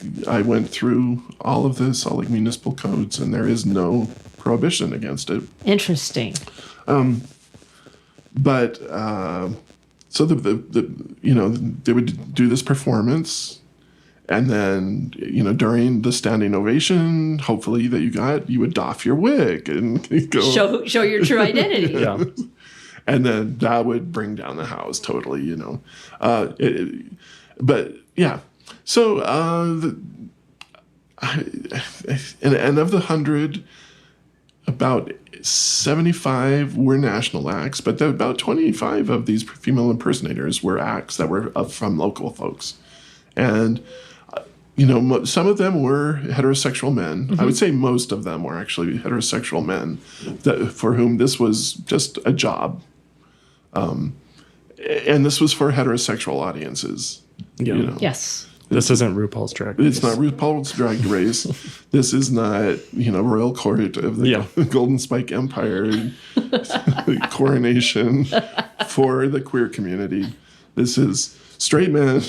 went through all of the Salt Lake municipal codes, and there is no prohibition against it. Interesting. But so they would do this performance, and then during the standing ovation, hopefully that you would doff your wig and go Show your true identity. Yeah. and then that would bring down the house totally. But yeah, so and of the 100. About 75 were national acts, but about 25 of these female impersonators were acts that were from local folks. And, some of them were heterosexual men. Mm-hmm. I would say most of them were actually heterosexual men for whom this was just a job. And this was for heterosexual audiences. Yeah. Yes. This isn't RuPaul's Drag Race. It's not RuPaul's Drag Race. This is not, Royal Court of the Golden Spike Empire coronation for the queer community. This is straight men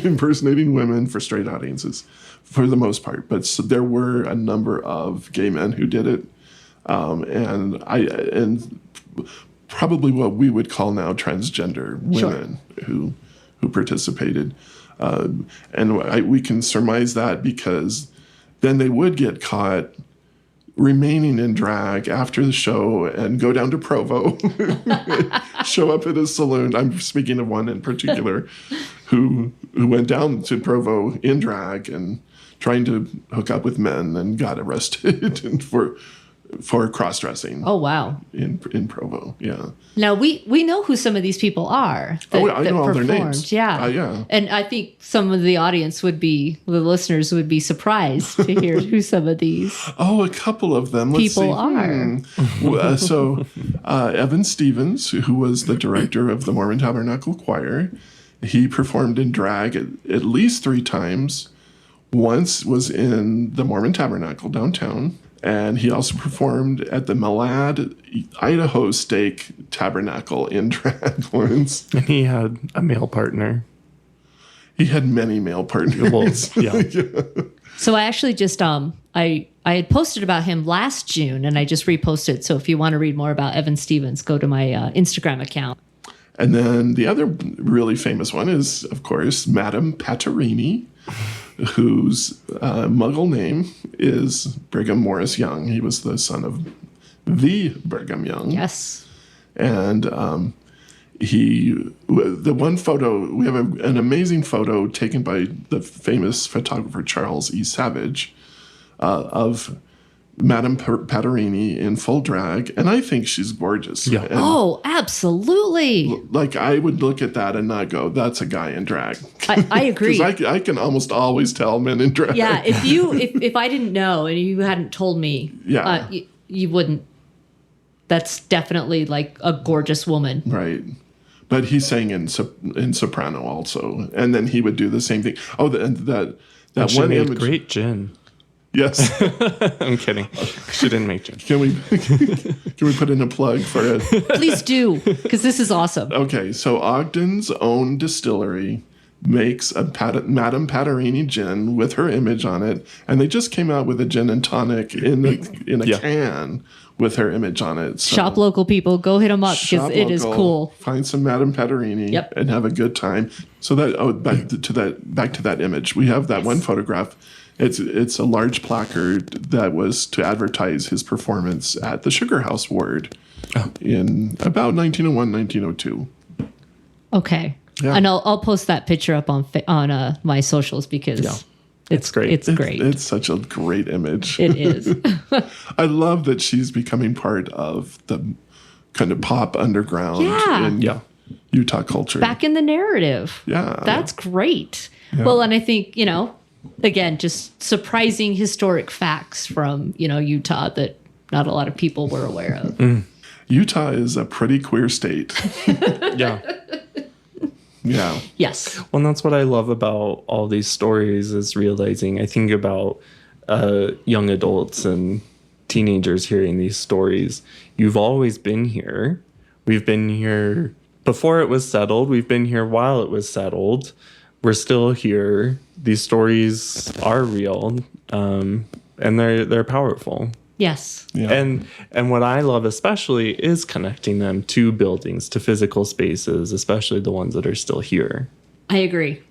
impersonating women for straight audiences, for the most part. But there were a number of gay men who did it, and probably what we would call now transgender women who participated. And we can surmise that because then they would get caught remaining in drag after the show and go down to Provo, show up at a saloon. I'm speaking of one in particular who went down to Provo in drag and trying to hook up with men and got arrested for cross-dressing. Oh, wow. In Provo, yeah. Now, we know who some of these people are that I know all their performed. names. Yeah. Yeah. And I think some of the audience the listeners would be surprised to hear who some of these a couple of them. Let's people see. are. So Evan Stevens, who was the director of the Mormon Tabernacle Choir, He performed in drag at least 3 times. Once was in the Mormon Tabernacle downtown. And he also performed at the Malad, Idaho Steak Tabernacle in drag once. And he had a male partner. He had many male partners. Well, yeah. So I actually just I had posted about him last June, and I just reposted. So if you want to read more about Evan Stevens, go to my Instagram account. And then the other really famous one is, of course, Madame Paterini, whose Muggle name is Brigham Morris Young. He was the son of the Brigham Young. Yes. And the one photo, we have an amazing photo taken by the famous photographer Charles E. Savage of Madame Patterini in full drag, and I think she's gorgeous. Yeah. And absolutely. like I would look at that and not go, "That's a guy in drag." I agree. Because I can almost always tell men in drag. Yeah, if I didn't know and you hadn't told me, Yeah. You wouldn't. That's definitely like a gorgeous woman. Right. But he sang in soprano also, and then he would do the same thing. Oh, that She one made image. great gin. Yes. I'm kidding. She didn't make gin. Can we put in a plug for it? Please do, because this is awesome. Okay, so Ogden's own distillery makes a Madame Patterini gin with her image on it, and they just came out with a gin and tonic in a Yeah. can with her image on it. So Shop local, people. Go hit them up because shop it is local, cool. Find some Madame Patterini Yep. and have a good time. So back to that image. We have that one photograph. It's a large placard that was to advertise his performance at the Sugar House Ward in about 1901, 1902. Okay. Yeah. And I'll post that picture up on my socials because it's great. It's great. It's such a great image. It is. I love that she's becoming part of the kind of pop underground Yeah. in Utah culture. Back in the narrative. Yeah. That's great. Well, and I think, again, just surprising historic facts from, Utah that not a lot of people were aware of. Utah is a pretty queer state. Yeah. Yeah. Yes. Well, and that's what I love about all these stories is realizing I think about young adults and teenagers hearing these stories. You've always been here. We've been here before it was settled. We've been here while it was settled. We're still here. These stories are real, and they're powerful. Yes. Yeah. And what I love especially is connecting them to buildings, to physical spaces, especially the ones that are still here. I agree.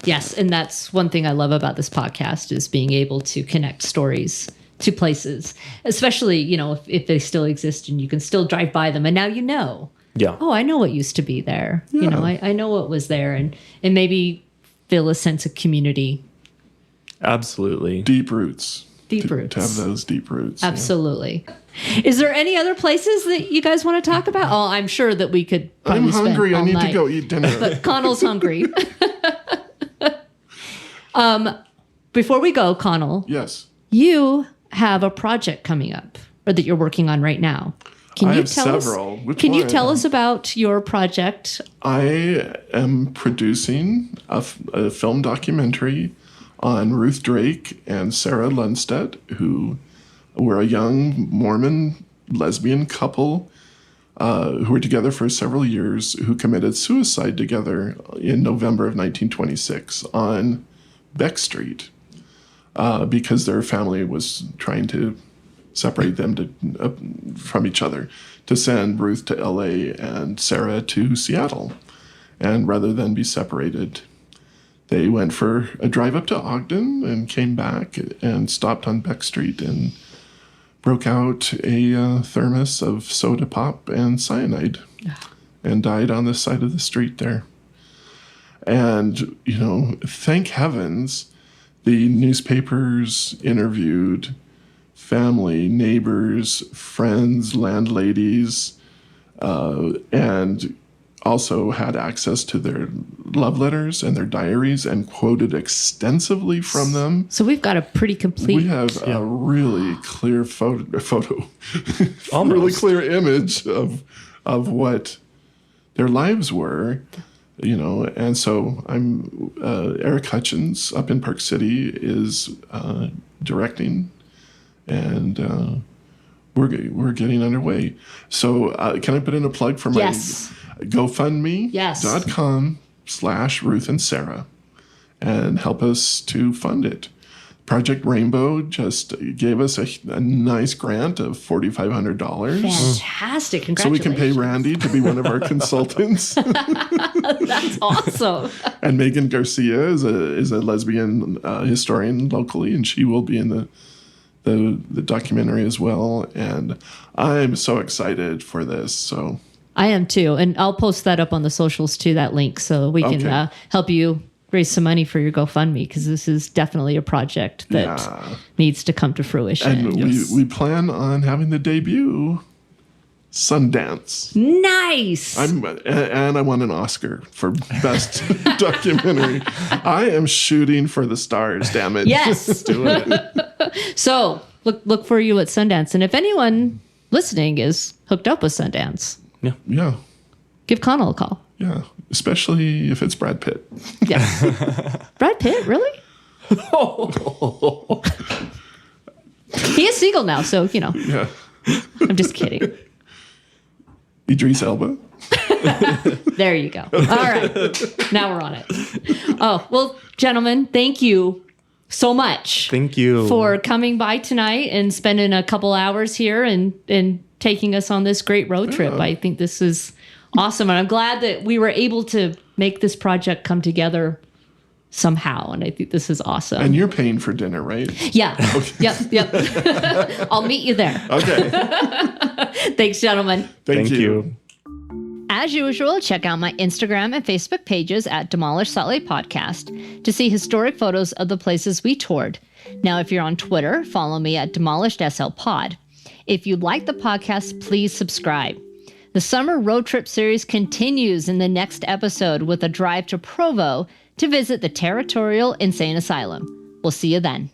Yes. And that's one thing I love about this podcast is being able to connect stories to places, especially, if they still exist and you can still drive by them. And now Yeah. oh, I know what used to be there. Yeah. I know what was there and maybe feel a sense of community. Absolutely. Deep roots. Deep To roots. have those deep roots. Absolutely. Is there any other places that you guys want to talk about? Oh, I'm sure that we could probably I'm hungry. spend I all need night. to go eat dinner. But Connell's hungry. Before we go, Connell, Yes. you have a project coming up or that you're working on right now. Can I you have tell several. us? Which Can you one? tell us about your project? I am producing a film documentary on Ruth Drake and Sarah Lundstedt, who were a young Mormon lesbian couple who were together for several years, who committed suicide together in November of 1926 on Beck Street because their family was trying to separate them from each other, to send Ruth to LA and Sarah to Seattle. And rather than be separated, they went for a drive up to Ogden and came back and stopped on Beck Street and broke out a thermos of soda pop and cyanide and died on the side of the street there. And, thank heavens, the newspapers interviewed family, neighbors, friends, landladies, and also had access to their love letters and their diaries and quoted extensively from them. So we've got a pretty complete. We have a really clear photo Almost. really clear image of what their lives were. And so I'm Eric Hutchins up in Park City is directing, and we're getting underway. So can I put in a plug for my Yes. GoFundMe.com/Ruth and Sarah, and help us to fund it. Project Rainbow just gave us a nice grant of $4,500. Fantastic. So we Congratulations. can pay Randy to be one of our consultants. That's awesome. And Megan Garcia is a lesbian historian locally, and she will be in the documentary as well. And I'm so excited for this. So I am too. And I'll post that up on the socials too, that link, so we can help you raise some money for your GoFundMe, because this is definitely a project that needs to come to fruition. And we plan on having the debut Sundance. Nice. And I won an Oscar for best documentary. I am shooting for the stars, damn it. Yes. Let's do it. So look for you at Sundance. And if anyone listening is hooked up with Sundance, Yeah. give Connell a call. Yeah. Especially if it's Brad Pitt. Yes. Brad Pitt, really? He is single now, so, Yeah. I'm just kidding. Idris Elba. There you go. All right. Now we're on it. Oh, well, gentlemen, thank you so much. Thank you for coming by tonight and spending a couple hours here and taking us on this great road trip. I think this is awesome. And I'm glad that we were able to make this project come together somehow. And I think this is awesome. And you're paying for dinner, right? Yeah. Okay. Yep. I'll meet you there. Okay. Thanks, gentlemen. Thank you. As usual, check out my Instagram and Facebook pages at Demolished Salt Lake Podcast to see historic photos of the places we toured. Now, if you're on Twitter, follow me at Demolished SL Pod. If you like the podcast, please subscribe. The summer road trip series continues in the next episode with a drive to Provo to visit the Territorial Insane Asylum. We'll see you then.